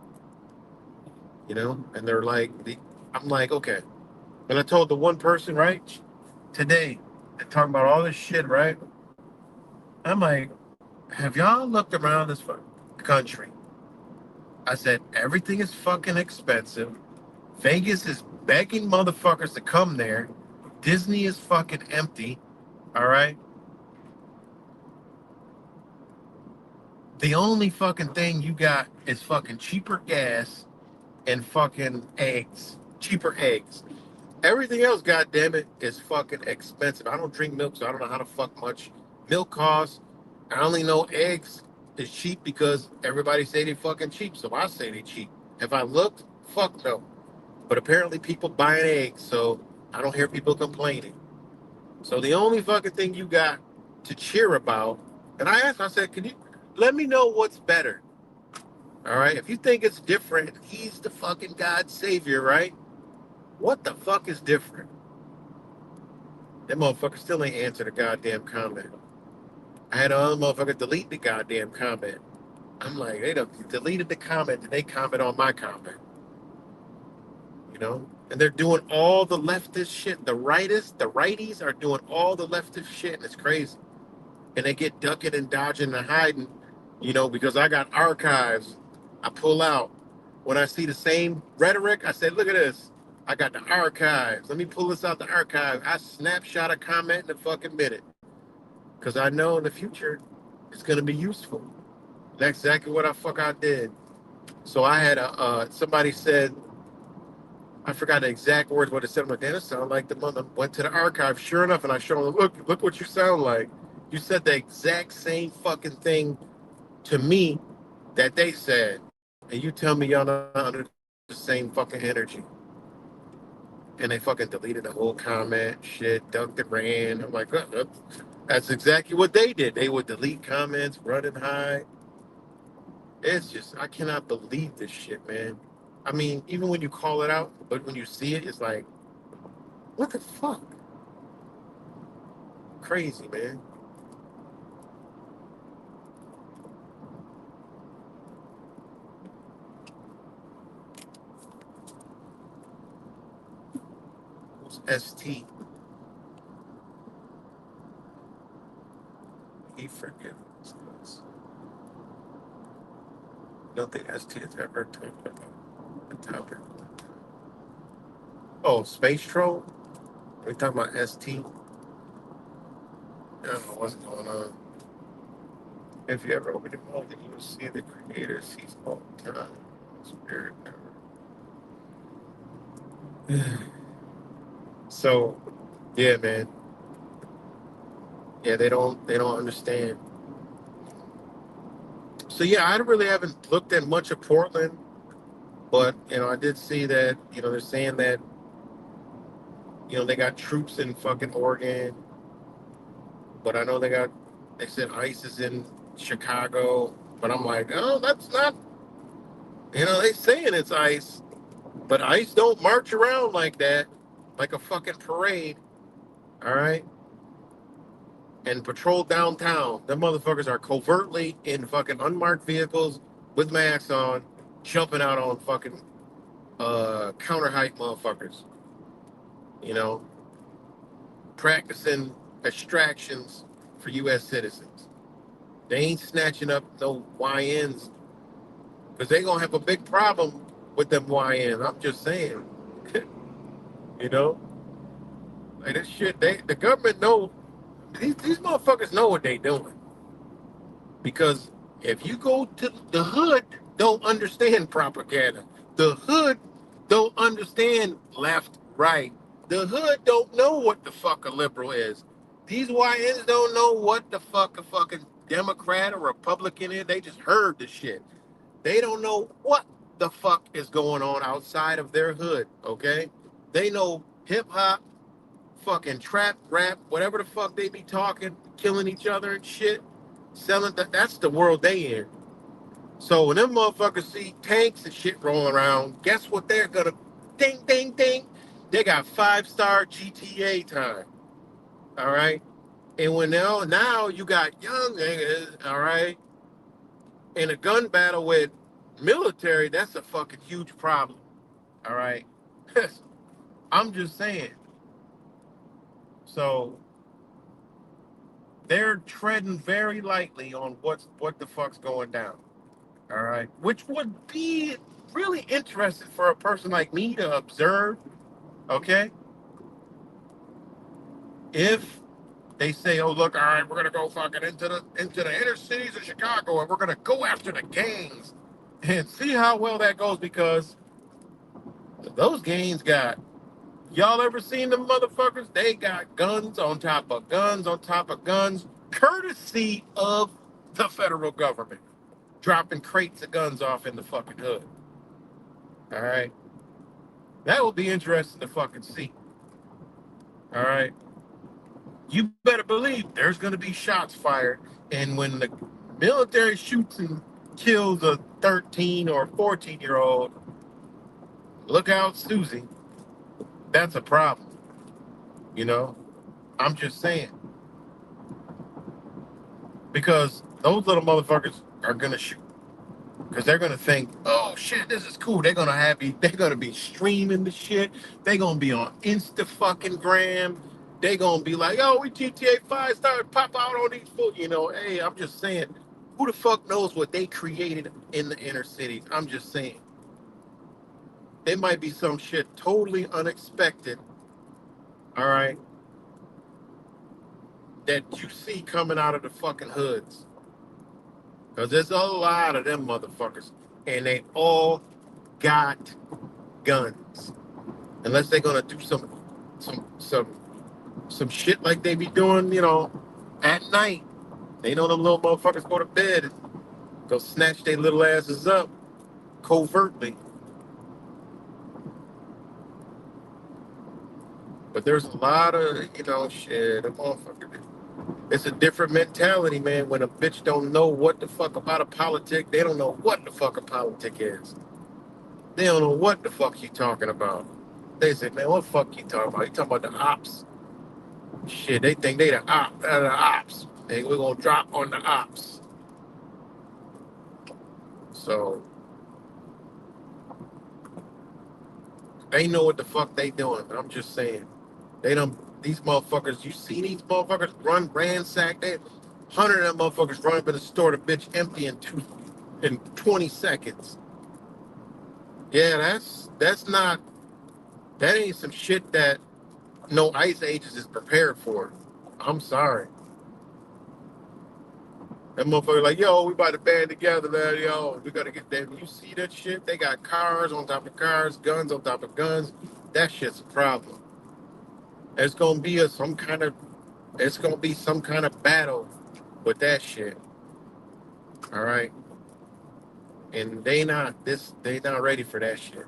you know, and they're like, I'm like, okay. And I told the one person, right, today, they're talking about all this shit, right? I'm like, have y'all looked around this country? I said, everything is fucking expensive. Vegas is begging motherfuckers to come there. Disney is fucking empty. All right. The only fucking thing you got is fucking cheaper gas and fucking eggs. Cheaper eggs. Everything else, goddammit, is fucking expensive. I don't drink milk, so I don't know how the fuck much milk costs. I only know eggs is cheap because everybody say they fucking cheap, so I say they cheap. If I looked, fuck no. But apparently people buying eggs, so I don't hear people complaining. So the only fucking thing you got to cheer about, and I asked, I said, can you let me know what's better? All right, if you think it's different, he's the fucking God savior, right? What the fuck is different? That motherfucker still ain't answered a goddamn comment. I had another motherfucker delete the goddamn comment. I'm like, they done deleted the comment and they comment on my comment. You know? And they're doing all the leftist shit. The righties are doing all the leftist shit, and it's crazy. And they get ducking and dodging and hiding, you know, because I got archives. I pull out. When I see the same rhetoric, I said, look at this. I got the archives. Let me pull this out the archive. I snapshot a comment in a fucking minute. Because I know in the future, it's going to be useful. That's exactly what I did. So I had somebody said, I forgot the exact words what it said. I'm like, damn, it sounded like the mother. Went to the archive, sure enough, and I showed him, look what you sound like. You said the exact same fucking thing to me that they said, and you tell me y'all not under the same fucking energy. And they fucking deleted the whole comment, shit, ducked and ran. I'm like, that's exactly what they did. They would delete comments, run and hide. It's just, I cannot believe this shit, man. I mean, even when you call it out, but when you see it, it's like, what the fuck? Crazy, man. Who's ST? He forgives us. I don't think ST has ever talked about the topic. Oh, Space Troll? We talking about ST? I don't know what's going on. If you ever open your mouth, then you will see the creator sees all the time. Spirit never. So, yeah, man. Yeah, they don't understand. So yeah, I really haven't looked at much of Portland, but I did see that, they're saying that, they got troops in fucking Oregon, but I know they said ICE is in Chicago, but I'm like, oh, that's not, they saying it's ICE, but ICE don't march around like that, like a fucking parade, all right, and patrol downtown. Them motherfuckers are covertly in fucking unmarked vehicles with masks on, jumping out on fucking counter height motherfuckers, you know, practicing extractions for U.S. citizens. They ain't snatching up no YNs because they gonna have a big problem with them YNs. I'm just saying, you know, like this shit. The government know these motherfuckers know what they doing because if you go to the hood, don't understand propaganda. The hood don't understand left, right. The hood don't know what the fuck a liberal is. These YNs don't know what the fuck a fucking Democrat or Republican is. They just heard the shit. They don't know what the fuck is going on outside of their hood, okay? They know hip hop, fucking trap, rap, whatever the fuck they be talking, killing each other and shit, selling. That's the world they in. So when them motherfuckers see tanks and shit rolling around, guess what they're gonna ding, ding, ding. They got 5-star GTA time. All right. And when now you got young niggas, all right, in a gun battle with military, that's a fucking huge problem. All right. I'm just saying. So they're treading very lightly on what the fuck's going down. All right. Which would be really interesting for a person like me to observe. Okay. If they say, "Oh, look, all right, we're gonna go fucking into the inner cities of Chicago, and we're gonna go after the gangs and see how well that goes," because those gangs got, y'all ever seen them motherfuckers? They got guns on top of guns on top of guns, courtesy of the federal government, dropping crates of guns off in the fucking hood. All right, that will be interesting to fucking see. All right. You better believe there's going to be shots fired. And when the military shoots and kills a 13 or 14-year-old, look out, Susie. That's a problem. You know, I'm just saying. Because those little motherfuckers are going to shoot. Because they're going to think, oh, shit, this is cool. They're going to be streaming the shit. They're going to be on Insta fucking gram. They gonna be like, "Yo, we GTA 5 started pop out on these fools." Hey, I'm just saying, who the fuck knows what they created in the inner cities? I'm just saying. It might be some shit totally unexpected, all right, that you see coming out of the fucking hoods. Because there's a lot of them motherfuckers. And they all got guns. unless they're gonna do some shit like they be doing, at night. They know them little motherfuckers go to bed and go snatch their little asses up covertly. But there's a lot of, shit, a motherfucker. It's a different mentality, man. When a bitch don't know what the fuck about a politic, they don't know what the fuck a politic is. They don't know what the fuck you talking about. They say, man, what the fuck you talking about? You talking about the ops. Shit, they think they the ops. Hey, we're gonna drop on the ops. So they know what the fuck they doing. I'm just saying. These motherfuckers, you see these motherfuckers ransack, 100 of them motherfuckers run up in the store, the bitch empty in 20 seconds. Yeah, that ain't some shit that no ICE agents is prepared for. I'm sorry. That motherfucker like, yo, we about to band together, man. Yo, we gotta get that. You see that shit? They got cars on top of cars, guns on top of guns. That shit's a problem. It's gonna be some kind of battle with that shit. All right. And they not ready for that shit.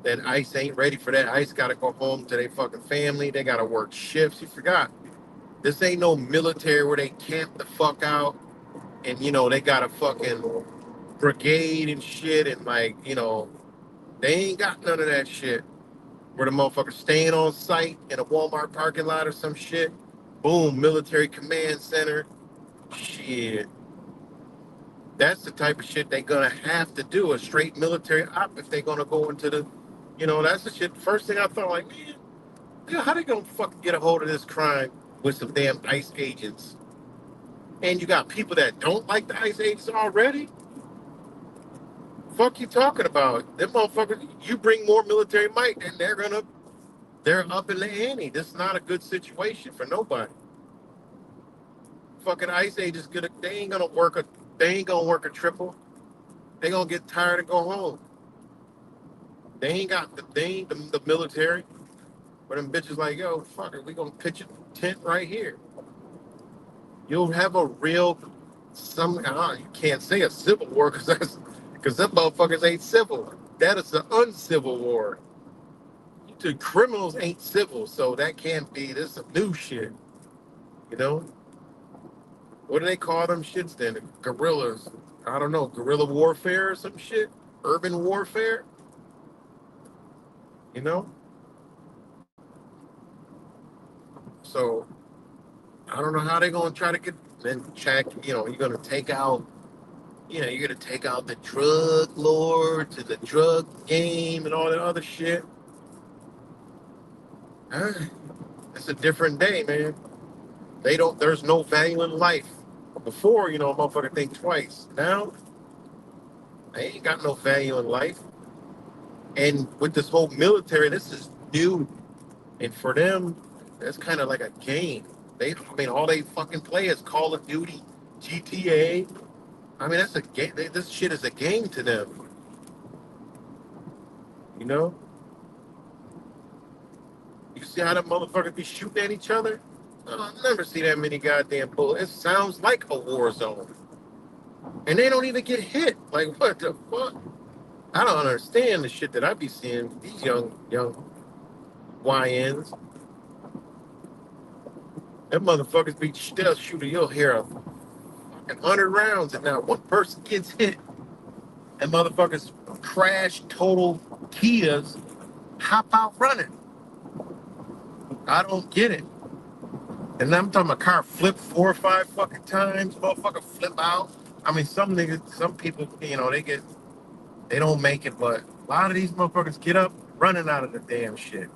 That ICE ain't ready for that. ICE gotta go home to their fucking family. They gotta work shifts. You forgot. This ain't no military where they camp the fuck out and they got a fucking brigade and shit and they ain't got none of that shit. Where the motherfuckers staying on site in a Walmart parking lot or some shit. Boom, military command center. Shit. That's the type of shit they gonna have to do, a straight military op if they gonna go into the, that's the shit. First thing I thought, like, man, how they gonna fucking get a hold of this crime with some damn ICE agents? And you got people that don't like the ICE agents already? Fuck you talking about? Them motherfuckers, you bring more military might, and they're up in the ante. This is not a good situation for nobody. Fucking ICE agents they ain't gonna work a triple. They gonna get tired and go home. They ain't the military. But them bitches like, yo, fuck it, we gonna pitch a tent right here. You'll have a real you can't say a civil war because them motherfuckers ain't civil. That is an uncivil war. The criminals ain't civil, so that can't be. This is some new shit. What do they call them shits then? Guerrillas. I don't know, guerrilla warfare or some shit? Urban warfare? So I don't know how they're gonna try to get then check, you're gonna take out the drug lords and the drug game and all that other shit. It's a different day, man. There's no value in life. Before, a motherfucker think twice. Now, they ain't got no value in life. And with this whole military, this is new. And for them, that's kind of like a game. All they fucking play is Call of Duty, GTA. That's a game. This shit is a game to them. You see how them motherfuckers be shooting at each other? I'll never see that many goddamn bullets. It sounds like a war zone. And they don't even get hit. Like, what the fuck? I don't understand the shit that I be seeing. These young YNs. Them motherfuckers be still shooting. You'll hear a fucking 100 rounds and not one person gets hit. And motherfuckers crash total Kias, hop out running. I don't get it. And I'm talking about car flip 4 or 5 fucking times, motherfucker flip out. Some niggas, some people, they don't make it, but a lot of these motherfuckers get up running out of the damn shit.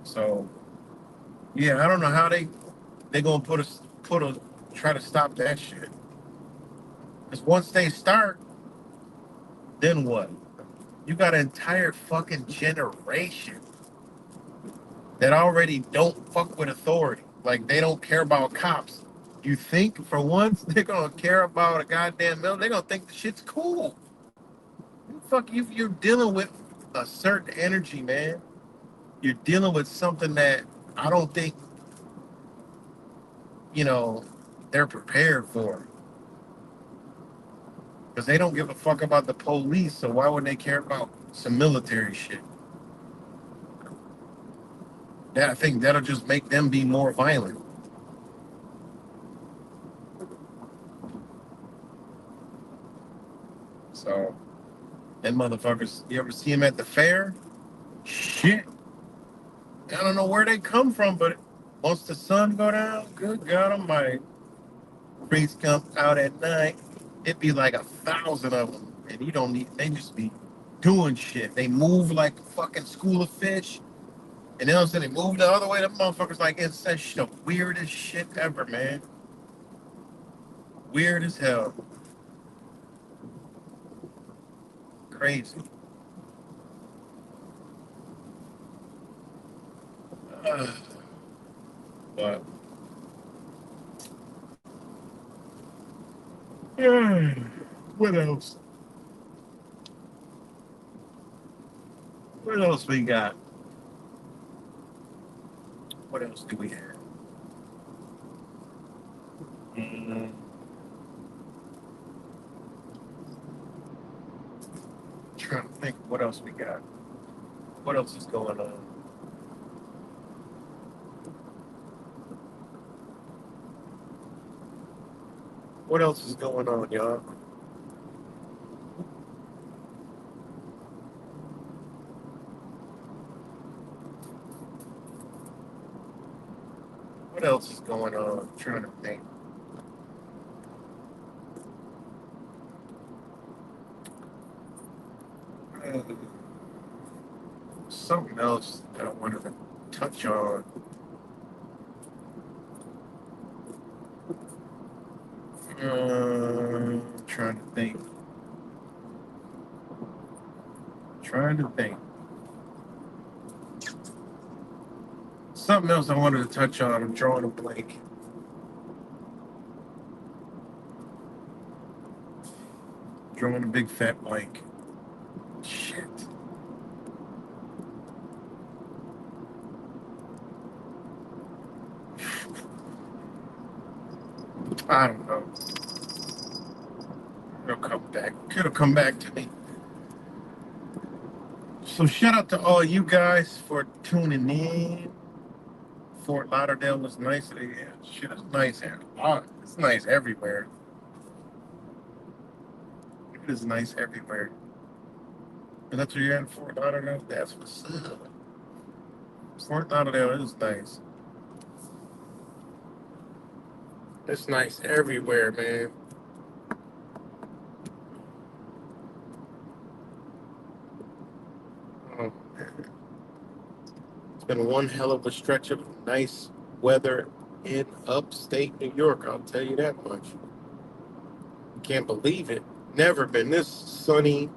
So, yeah, I don't know how they gonna try to stop that shit. Because once they start, then what? You got an entire fucking generation that already don't fuck with authority. Like, they don't care about cops. You think for once they're gonna care about a goddamn mill? They're gonna think the shit's cool. fuck you're dealing with a certain energy, man. You're dealing with something that I don't think, you know, they're prepared for. Because they don't give a fuck about the police, so why would they care about some military shit? That I think that'll just make them be more violent. So, them motherfuckers, you ever see them at the fair? Shit. I don't know where they come from, but once the sun go down, good God Almighty, priests come out at night. It'd be like 1,000 of them, and you don't need. They just be doing shit. They move like a fucking school of fish, and then they move the other way. The motherfuckers like it's such the weirdest shit ever, man. Weird as hell. Crazy. But what else? What else we got? What else do we have? Mm, trying to think what else we got. What else is going on? What else is going on, y'all? What else is going on? I'm trying to think. Uh, something else that I wanted to touch on. Trying to think. Trying to think. Something else I wanted to touch on. I'm drawing a blank. Drawing a big fat blank. Shit. I don't know. It'll come back. It'll come back to me. So shout out to all you guys for tuning in. Fort Lauderdale was nice. Yeah, shit is nice here. It's nice everywhere. It is nice everywhere. And that's where you're at, Fort Lauderdale? That's what's up. Fort Lauderdale is nice. It's nice everywhere, man. Oh, man. It's been one hell of a stretch of nice weather in upstate New York, I'll tell you that much. Can't believe it. Never been this sunny,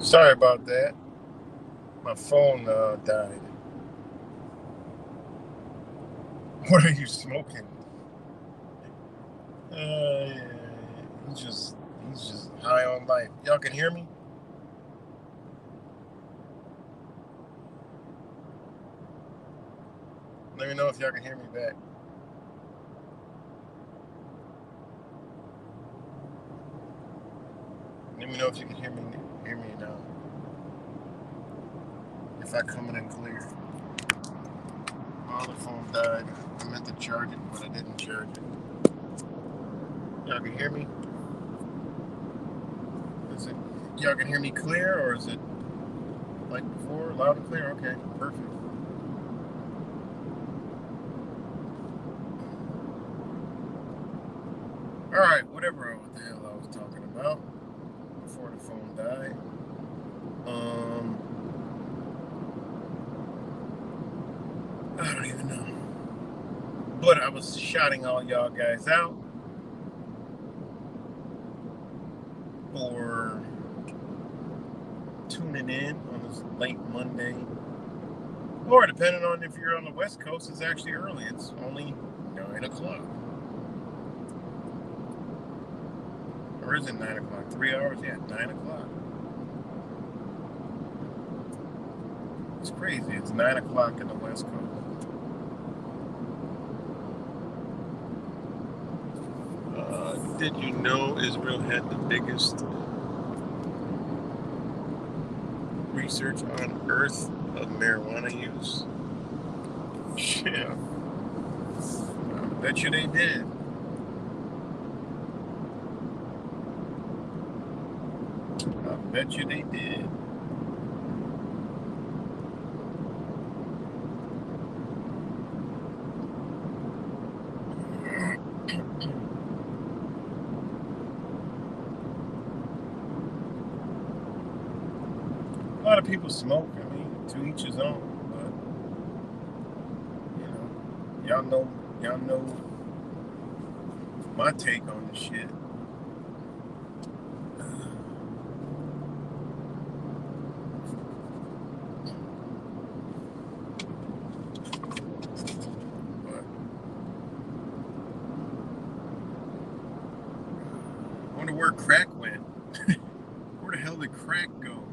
Sorry about that. My phone died. What are you smoking? Yeah, he's just high on life. Y'all can hear me? Let me know if y'all can hear me back. Let me know if you can hear me now. If I come in clear. Oh, the phone died. I meant to charge it, but I didn't charge it. Y'all can hear me? Y'all can hear me clear, or is it like before, loud and clear? Okay, perfect. All right, what the hell I was talking about before the phone died. I don't even know. But I was shouting all y'all guys out for tuning in on this late Monday. Or depending on if you're on the West Coast, it's actually early. It's only 9 o'clock. Or is it 9 o'clock? 3 hours? Yeah, 9 o'clock. It's crazy. It's 9 o'clock in the West Coast. Did you know Israel had the biggest research on Earth of marijuana use? Yeah. I bet you they did. I bet you they did. A lot of people smoke. I mean, to each his own. But y'all know my take on the shit. But I wonder where crack went. Where the hell did crack go?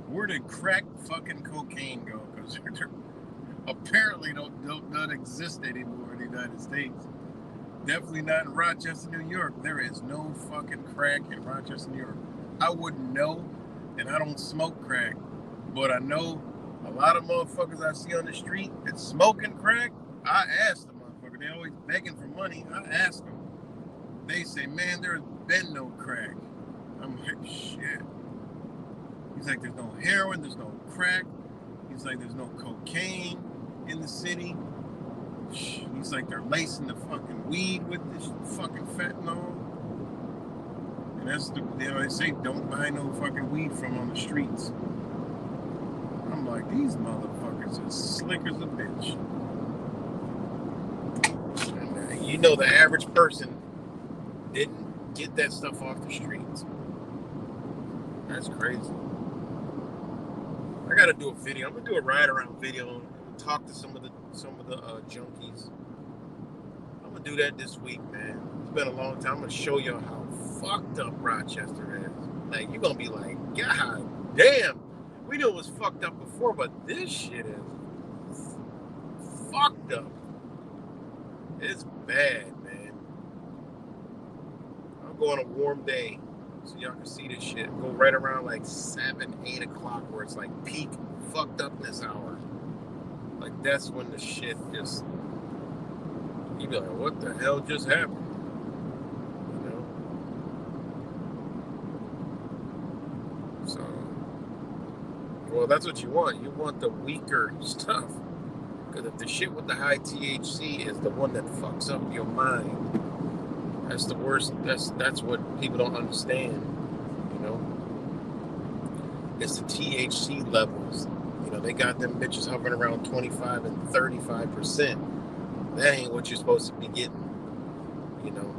Where did crack fucking cocaine go? Because apparently don't exist anymore in the United States. Definitely not in Rochester, New York. There is no fucking crack in Rochester, New York. I wouldn't know, and I don't smoke crack, but I know a lot of motherfuckers I see on the street that's smoking crack. I ask the motherfucker. They always begging for money. I ask them. They say, man, there's been no crack. I'm like, shit. He's like, there's no heroin, there's no crack. He's like, there's no cocaine in the city. He's like, they're lacing the fucking weed with this fucking fentanyl. And that's they say, don't buy no fucking weed from on the streets. I'm like, these motherfuckers are slick as a bitch. And, you know, the average person didn't get that stuff off the streets. That's crazy. I gotta do a video. I'm gonna do a ride around video and talk to some of the junkies. I'm gonna do that this week, man. It's been a long time. I'm gonna show y'all how fucked up Rochester is. Like, you're gonna be like, God damn, we knew it was fucked up before, but this shit is fucked up. It's bad, man. I'll go on a warm day so y'all can see this shit. Go right around like 7, 8 o'clock where it's like peak fucked upness hour. Like, that's when the shit just, you be like, what the hell just happened? You know? So, well, that's what you want. You want the weaker stuff. Because if the shit with the high THC is the one that fucks up your mind, that's the worst. That's what people don't understand, you know? It's the THC levels. You know, they got them bitches hovering around 25 and 35%. That ain't what you're supposed to be getting, you know?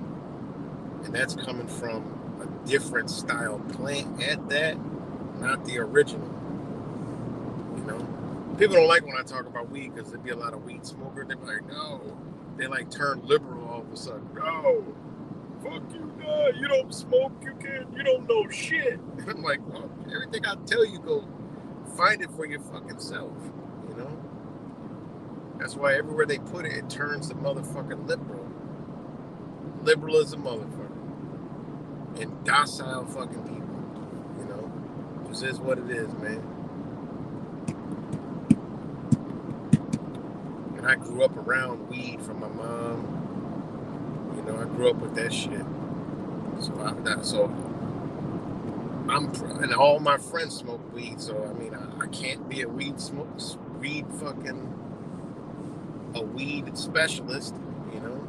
And that's coming from a different style plant at that, not the original. You know, people don't like when I talk about weed because there'd be a lot of weed smokers. They're like, no, they like turn liberal all of a sudden. No, fuck you, nah, you don't smoke, you don't know shit. I'm like, well, everything I tell you, go find it for your fucking self. You know, that's why everywhere they put it, it turns the motherfucking liberal. Liberal as a motherfucker. And docile fucking people, you know, just is what it is, man. And I grew up around weed from my mom. You know, I grew up with that shit. And all my friends smoke weed. So I mean, I can't be a weed specialist, you know.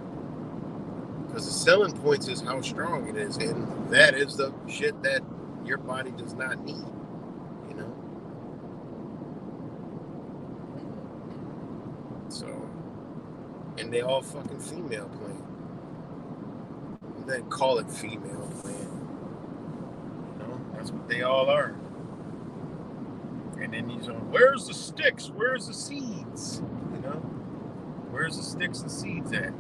Because the selling points is how strong it is, and that is the shit that your body does not need, you know? So, and they all fucking female plant. They call it female plant. You know, that's what they all are. And then you say, where's the sticks? Where's the seeds? You know? Where's the sticks and seeds at?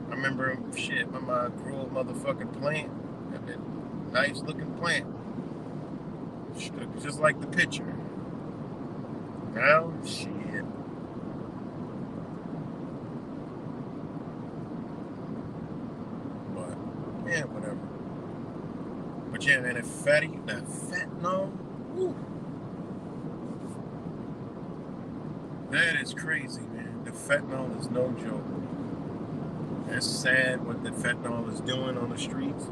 I remember, shit, my mom grew a motherfucking plant. That nice looking plant. Just like the picture. Now, shit. But, yeah, whatever. But yeah, man, that fentanyl, whew, that is crazy, man. The fentanyl is no joke. That's sad what the fentanyl is doing on the streets.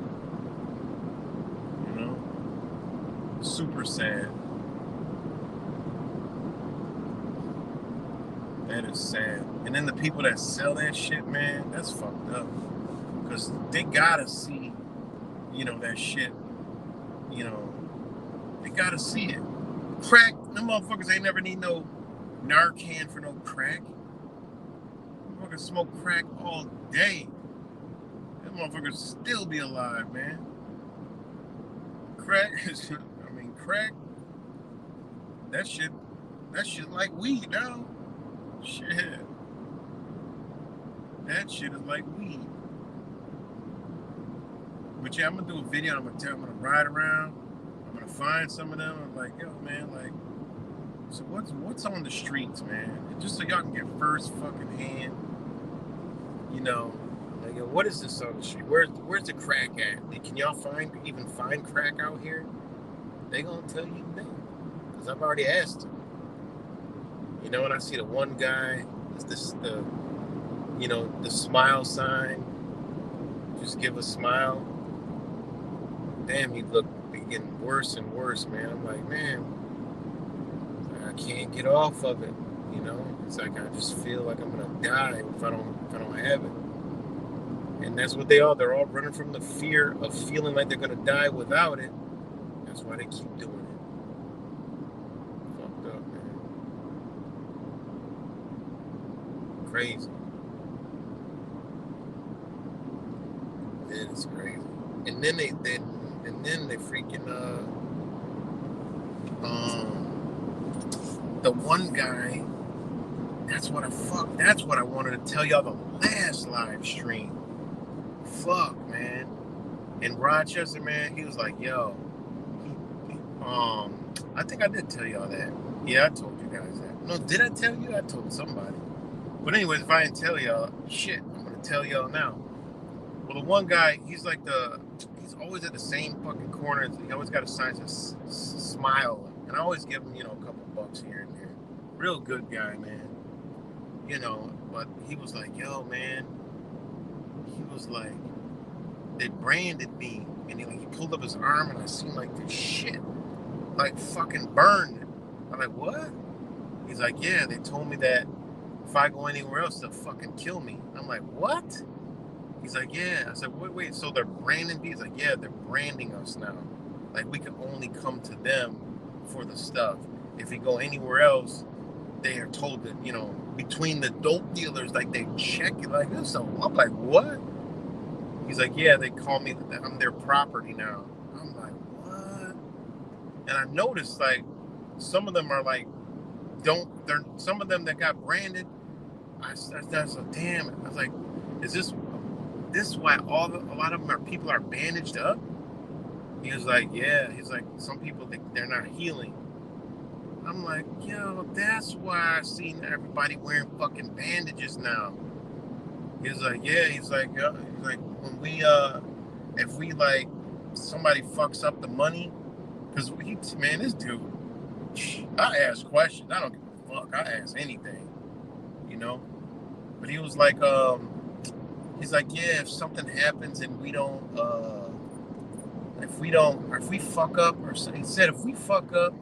You know? Super sad. That is sad. And then the people that sell that shit, man, that's fucked up. Because they gotta see, you know, that shit. You know, they gotta see it. Crack, them motherfuckers ain't never need no Narcan for no crack. Motherfuckers smoke crack all day. Them motherfuckers still be alive, man. Crack is, I mean, crack, that shit like weed now. Shit. That shit is like weed. But yeah, I'm gonna do a video. I'm gonna ride around. I'm gonna find some of them. I'm like, yo, man, like, so what's on the streets, man? And just so y'all can get first fucking hand. You know, like, yo, what is this on the street? Where's the crack at? Can y'all even find crack out here? They gonna tell you no, because I've already asked them. You know, and I see the one guy, the smile sign. Just give a smile. Damn, he looked getting worse and worse, man. I'm like, man, I can't get off of it. You know, it's like I just feel like I'm gonna die if I don't have it. And that's what they are. They're all running from the fear of feeling like they're gonna die without it. That's why they keep doing it. Fucked up, man. Crazy. It is crazy. And then they freaking the one guy. That's what I wanted to tell y'all the last live stream. Fuck, man. In Rochester, man, he was like, yo, I think I did tell y'all that. Yeah, I told you guys that. No, did I tell you? I told somebody. But anyways, if I didn't tell y'all, shit, I'm gonna tell y'all now. Well, the one guy, he's always at the same fucking corner. He always got a sign that says smile. And I always give him, you know, a couple bucks here and there. Real good guy, man. You know, but he was like, yo, man. He was like, they branded me. And he pulled up his arm and I seen like this shit. Like fucking burned. I'm like, what? He's like, yeah, they told me that if I go anywhere else, they'll fucking kill me. I'm like, what? He's like, yeah. I said, wait, so they're branding me? He's like, yeah, they're branding us now. Like, we can only come to them for the stuff. If we go anywhere else, they are told that, you know, between the dope dealers, like, they check it like this. So I'm like, what? He's like, yeah, they call me that I'm their property now. I'm like, what? And I noticed like some of them are like, some of them that got branded. I was like, damn. I was like, is this why a lot of them are people are bandaged up? He was like, yeah. He's like, some people they're not healing. I'm like, yo, that's why I've seen everybody wearing fucking bandages now. He's like, yeah. He's like, when we if we like somebody fucks up the money, because man, this dude, I ask questions. I don't give a fuck. I ask anything, you know. But he was like, he's like, yeah, if something happens and we don't, if we fuck up, or so, he said, if we fuck up,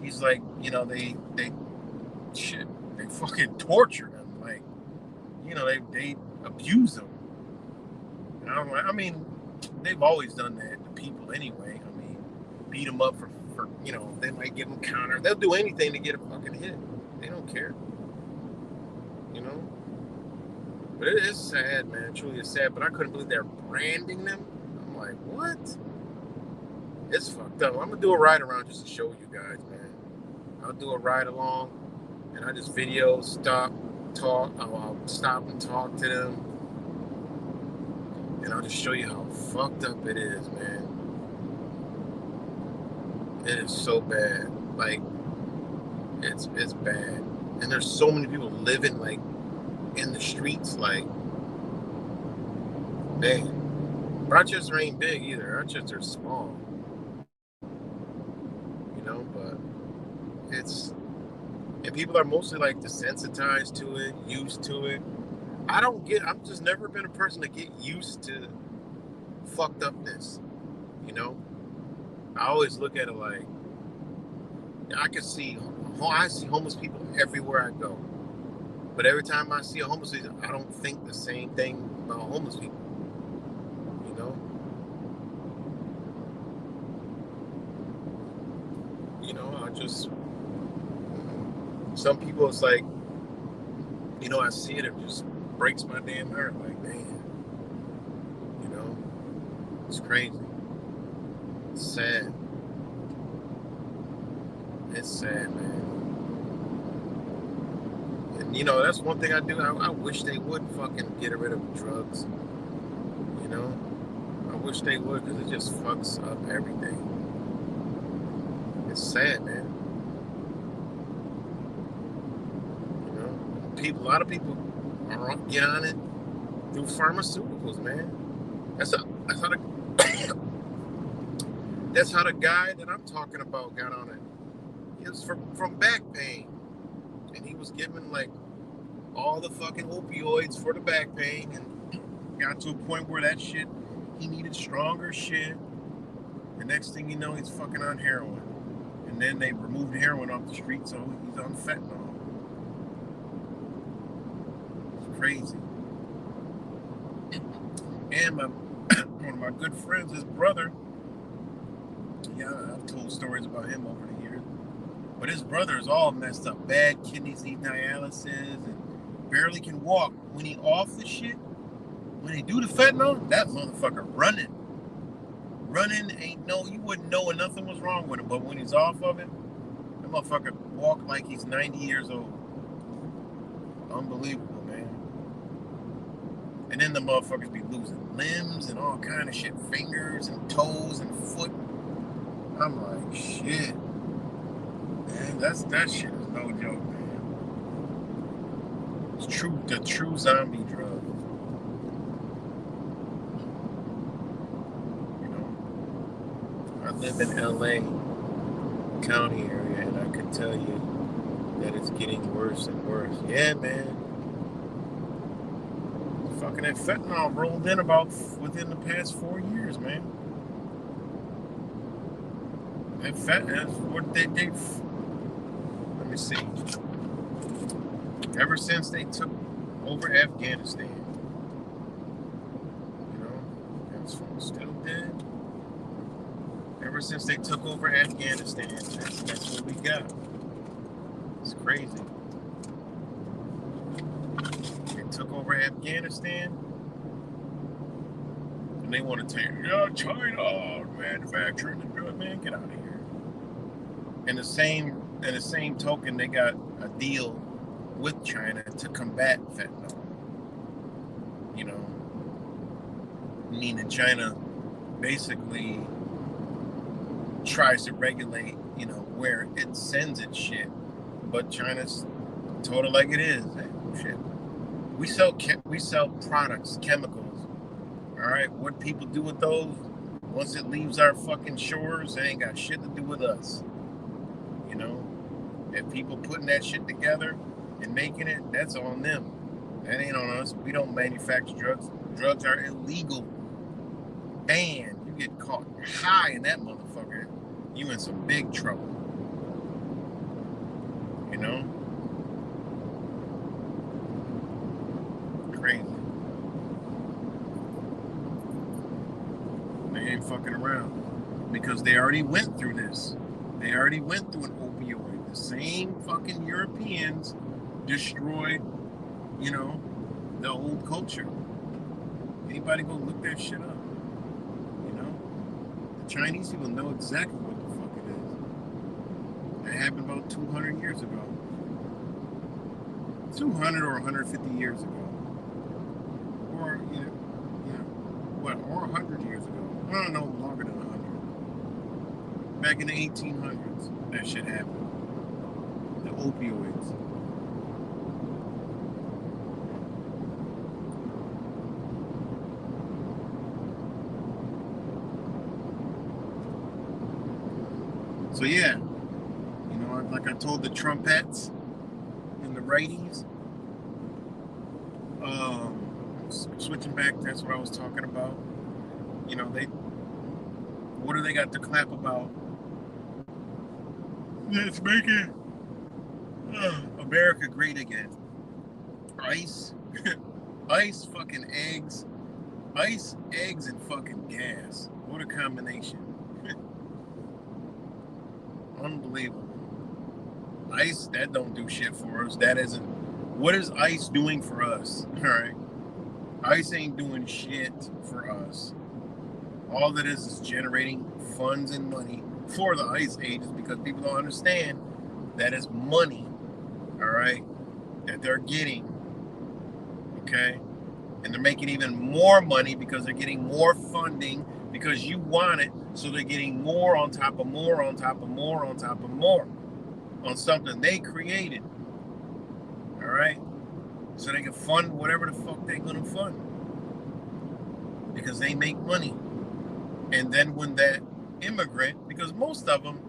he's like, you know, they fucking torture them, like, you know, they abuse them. And I'm like, I mean, they've always done that to people anyway. I mean, beat them up for you know, they might give them counter. They'll do anything to get a fucking hit. They don't care, you know. But it is sad, man. It truly is sad. But I couldn't believe they're branding them. I'm like, what? It's fucked up. I'm gonna do a ride around just to show you guys, man. I'll do a ride along, and I just video, stop, talk. I'll stop and talk to them, and I'll just show you how fucked up it is, man. It is so bad. Like, it's bad. And there's so many people living like in the streets, like, man. Rochester ain't big either. Rochester's small. You know, but and people are mostly like desensitized to it, used to it. I've just never been a person to get used to fucked upness, you know? I always look at it like, I see homeless people everywhere I go. But every time I see a homeless person, I don't think the same thing about homeless people, you know? You know, some people, it's like, you know, I see it just breaks my damn heart. Like, man, you know, it's crazy. It's sad. It's sad, man. And, you know, that's one thing I do. I wish they would fucking get rid of drugs. You know? I wish they would, because it just fucks up everything. It's sad, man. A lot of people get on it through pharmaceuticals, man. That's how the guy that I'm talking about got on it. He was from back pain, and he was given like all the fucking opioids for the back pain, and got to a point where that shit, he needed stronger shit. The next thing you know, he's fucking on heroin, and then they removed heroin off the street, so he's on fentanyl. Crazy. And one of my good friends, his brother, yeah, I've told stories about him over the years, but his brother is all messed up, bad kidneys, need dialysis, and barely can walk. When he off the shit, when they do the fentanyl, that motherfucker running you wouldn't know when nothing was wrong with him, but when he's off of it, that motherfucker walk like he's 90 years old. Unbelievable. And then the motherfuckers be losing limbs and all kind of shit, fingers and toes and foot. I'm like, shit. Man, that shit is no joke, man. It's the true zombie drug. You know, I live in LA County area, and I can tell you that it's getting worse and worse. Yeah, man. Fucking that fentanyl rolled in within the past 4 years, man. That what they did. Let me see. Ever since they took over Afghanistan, you know, that's still dead. Ever since they took over Afghanistan, that's what we got. It's crazy. Took over Afghanistan, And they want to take, yeah, China manufacturing the drug, man, get out of here. In the same token, they got a deal with China to combat fentanyl. You know, meaning China basically tries to regulate, you know, where it sends its shit, but China's told it like it is. Hey, shit, we sell products, chemicals. All right, what people do with those once it leaves our fucking shores, it ain't got shit to do with us. You know, if people putting that shit together and making it, that's on them. That ain't on us. We don't manufacture drugs. Drugs are illegal. Banned. You get caught high in that motherfucker, you in some big trouble. You know? Crazy. They ain't fucking around. Because they already went through this. They already went through an opioid. The same fucking Europeans destroyed, you know, the old culture. Anybody go look that shit up? You know? The Chinese people know exactly what the fuck it is. That happened about 200 years ago. 200 or 150 years ago. Or, you know, what, or 100 years ago. I don't know, longer than 100. Back in the 1800s, that shit happened. The opioids. So yeah, you know, like I told the Trumpettes and the righties, switching back, that's what I was talking about. You know, what do they got to clap about? Let's make it America great again. Ice, ice, fucking eggs, ice, eggs, and fucking gas. What a combination. Unbelievable. Ice, that don't do shit for us. That isn't. What is ice doing for us? All right. Ice ain't doing shit for us. All that is generating funds and money for the ice ages, because people don't understand that is money, all right, that they're getting, okay? And they're making even more money because they're getting more funding because you want it, so they're getting more on top of more on top of more on top of more on something they created, all right? So they can fund whatever the fuck they're gonna fund because they make money. And then when that immigrant, because most of them,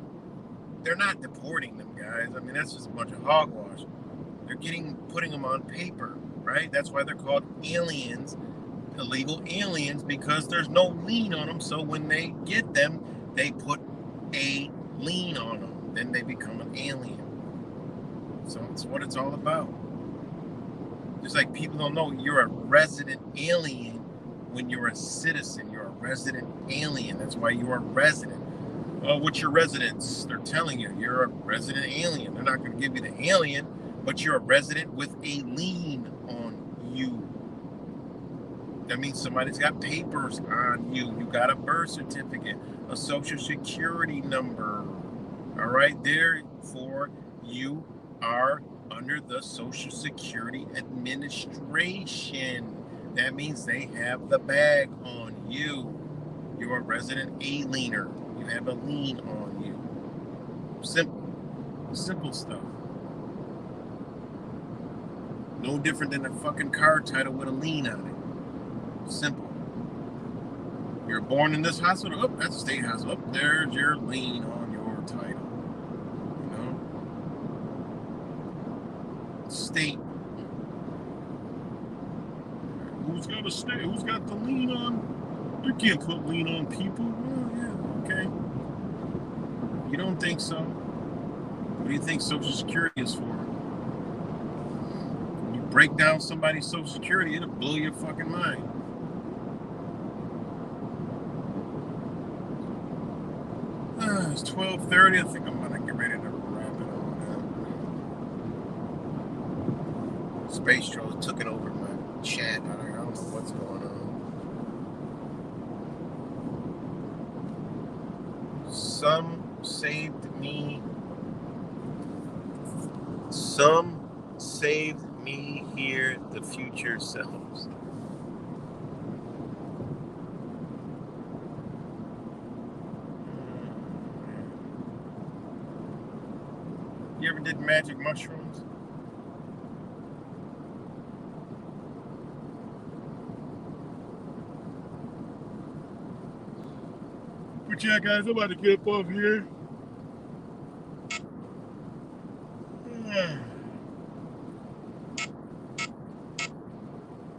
they're not deporting them, guys. I mean, that's just a bunch of hogwash. They're putting them on paper, right? That's why they're called aliens, illegal aliens, because there's no lien on them. So when they get them, they put a lien on them. Then they become an alien. So it's what it's all about. Just like people don't know you're a resident alien when you're a citizen. You're a resident alien. That's why you're a resident. Oh, what's your residence? They're telling you you're a resident alien. They're not going to give you the alien, but you're a resident with a lien on you. That means somebody's got papers on you. You got a birth certificate, a social security number. All right, therefore, you are under the Social Security Administration. That means they have the bag on you. You're a resident aliener. You have a lien on you. Simple stuff. No different than a fucking car title with a lien on it. Simple. You're born in this hospital. Oh, that's a state hospital. Oh, there's your lien on your title. You know? State. Who's got a state? Who's got the lien on? You can't put lien on people. Oh, yeah, okay. You don't think so? What do you think Social Security is for? When you break down somebody's Social Security, it'll blow your fucking mind. It's 12:30. I think I'm gonna get ready to wrap it on up. Space Trolls took it over my chat. I don't know what's going on. Some saved me. Some saved me here, the future selves. You ever did magic mushrooms? But yeah, guys, I'm about to get up off here.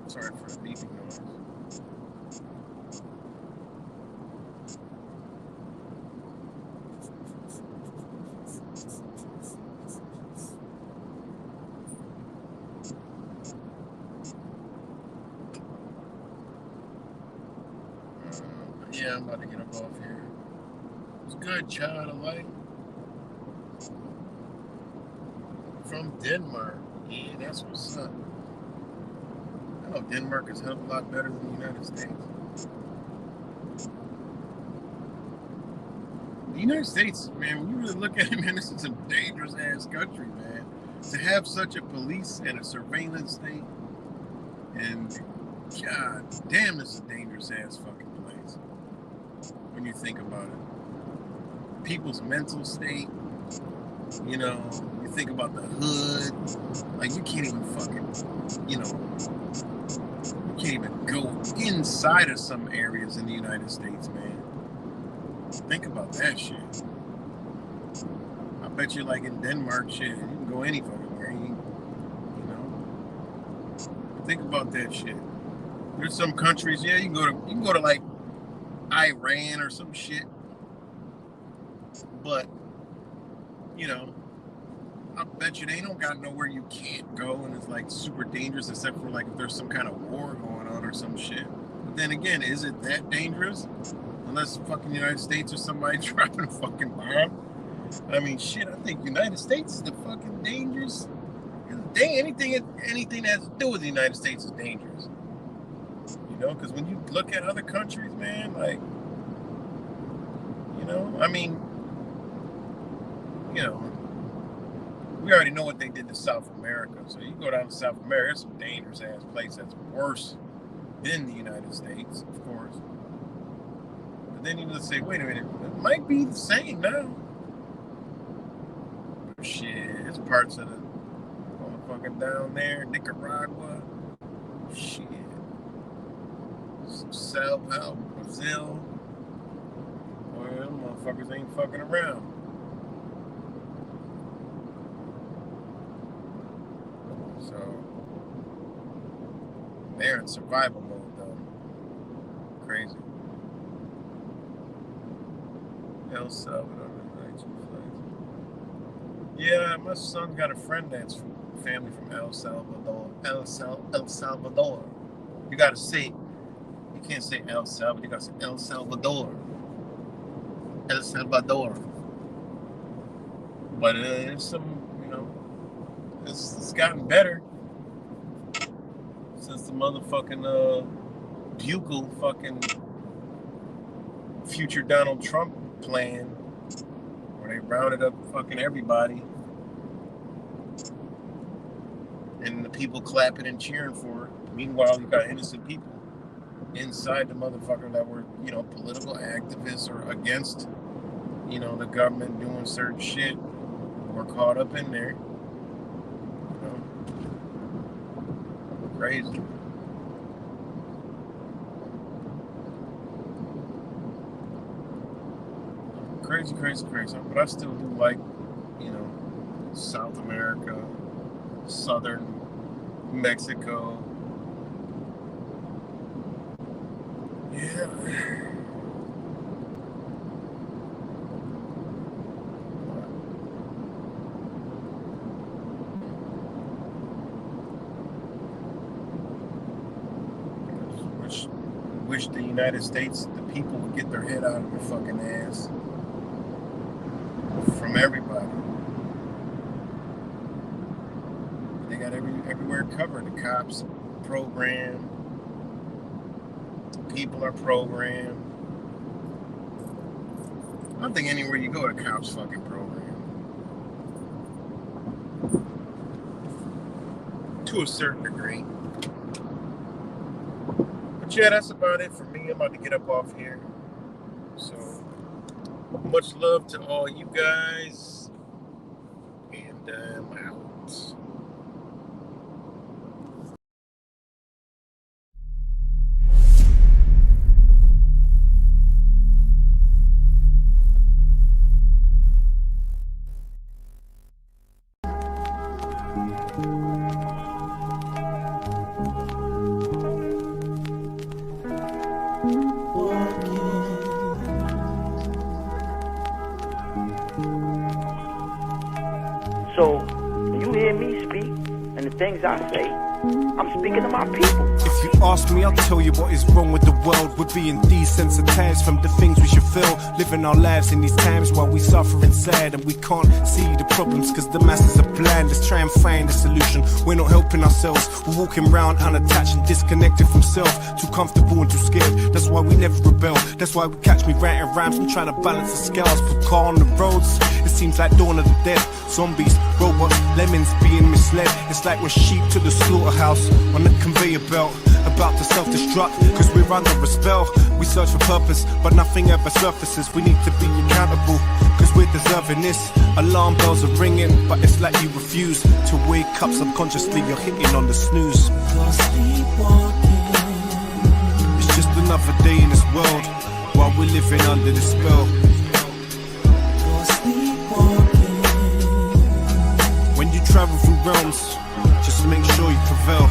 Sorry for the beeping noise. Yeah, I'm about to get up off here. It's good, child of light. From Denmark. Yeah, that's what's up. I know Denmark is a hell of a lot better than the United States. The United States, man, when you really look at it, man, this is a dangerous ass country, man. To have such a police and a surveillance state, and god damn, this is a dangerous ass fucking place. When you think about it. People's mental state, you know, you think about the hood, like you can't even fucking, you know, you can't even go inside of some areas in the United States, man. Think about that shit. I bet you like in Denmark, shit, you can go any fucking where, you know. Think about that shit. There's some countries, yeah, you can go to like Iran or some shit. But, you know, I bet you they don't got nowhere you can't go, and it's like super dangerous except for like if there's some kind of war going on or some shit. But then again, is it that dangerous? Unless fucking United States or somebody dropping a fucking bomb. I mean, shit, I think United States is the fucking dangerous. Anything that has to do with the United States is dangerous. You know, because when you look at other countries, man, like, you know, I mean, you know, we already know what they did to South America. So you go down to South America, it's some dangerous ass place that's worse than the United States, of course. But then you just say, wait a minute, it might be the same now. Shit, it's parts of the motherfucking down there, Nicaragua. Shit. Some Salvador, Brazil. Boy, them motherfuckers ain't fucking around. So they're in survival mode though. Crazy. El Salvador. Yeah, my son's got a friend that's from family from El Salvador. El Salvador. You gotta say, you can't say El Salvador, you gotta say El Salvador. El Salvador. But it's some, you know, it's gotten better since the motherfucking bugle fucking future Donald Trump plan where they rounded up fucking everybody and the people clapping and cheering for it. Meanwhile, you got innocent people inside the motherfucker that were, you know, political activists or against, you know, the government doing certain shit. We're caught up in there. You know? Crazy. Crazy. But I still do like, you know, South America, Southern Mexico. Yeah. Wish the United States, the people would get their head out of their fucking ass. From everybody. They got everywhere covered. The cops programmed. The people are programmed. I think anywhere you go, the cops fucking program. To a certain degree. But yeah, that's about it for me. I'm about to get up off here. So, much love to all you guys. And I'm out. So, when you hear me speak and the things I say, I'm speaking to my people. If you ask me, I'll tell you what is wrong with the world. We're being desensitized from the things we should feel. Living our lives in these times while we suffer inside, and we can't see the problems because the masses are blind. Let's try and find a solution. We're not helping ourselves. We're walking around unattached and disconnected from self. Too comfortable and too scared. That's why we never rebel. That's why we catch me writing rhymes and trying to balance the scales. Put car on the roads. It seems like Dawn of the Dead. Zombies, robots, lemons being misled. It's like we're sheep to the slaughterhouse on the conveyor belt, about to self-destruct because we're under a spell. We search for purpose, but nothing ever surfaces. We need to be accountable because we're deserving this. Alarm bells are ringing, but it's like you refuse to wake up. Subconsciously you're hitting on the snooze. It's just another day in this world while we're living under the spell. When you travel through realms, just make sure you prevail.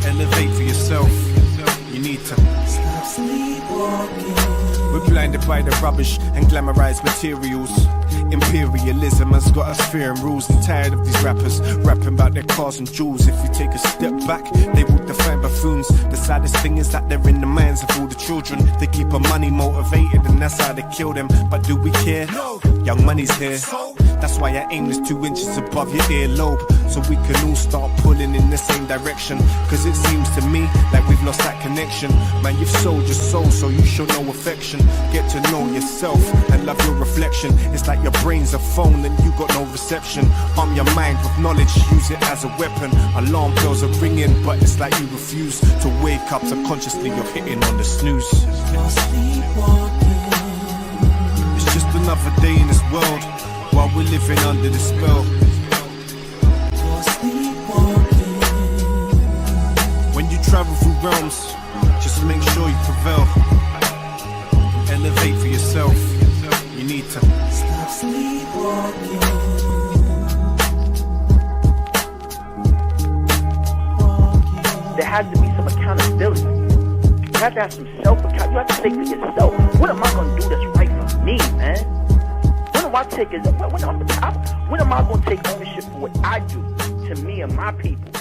Elevate for yourself. You need to stop sleepwalking. We're blinded by the rubbish and glamorized materials. Imperialism has got us fearing rules. I'm tired of these rappers rapping about their cars and jewels. If you take a step back, they will define buffoons. The saddest thing is that they're in the minds of all the children. They keep our money motivated and that's how they kill them. But do we care? No. Young money's here. That's why I aim this 2 inches above your earlobe, so we can all start pulling in the same direction. Cause it seems to me like we've lost that connection. Man, you've sold your soul, so you show no affection. Get to know yourself and love your reflection. It's like your brain's a phone and you got no reception. Arm your mind with knowledge, use it as a weapon. Alarm bells are ringing, but it's like you refuse to wake up. Subconsciously you're hitting on the snooze. It's just another day in this world while we're living under the spell. When you travel through realms, just make sure you prevail. Elevate for yourself. You need to stop sleepwalking. There has to be some accountability. You have to have some self-account. You have to say for yourself, what am I going to do that's right for me, man? When am I going to take ownership for what I do to me and my people?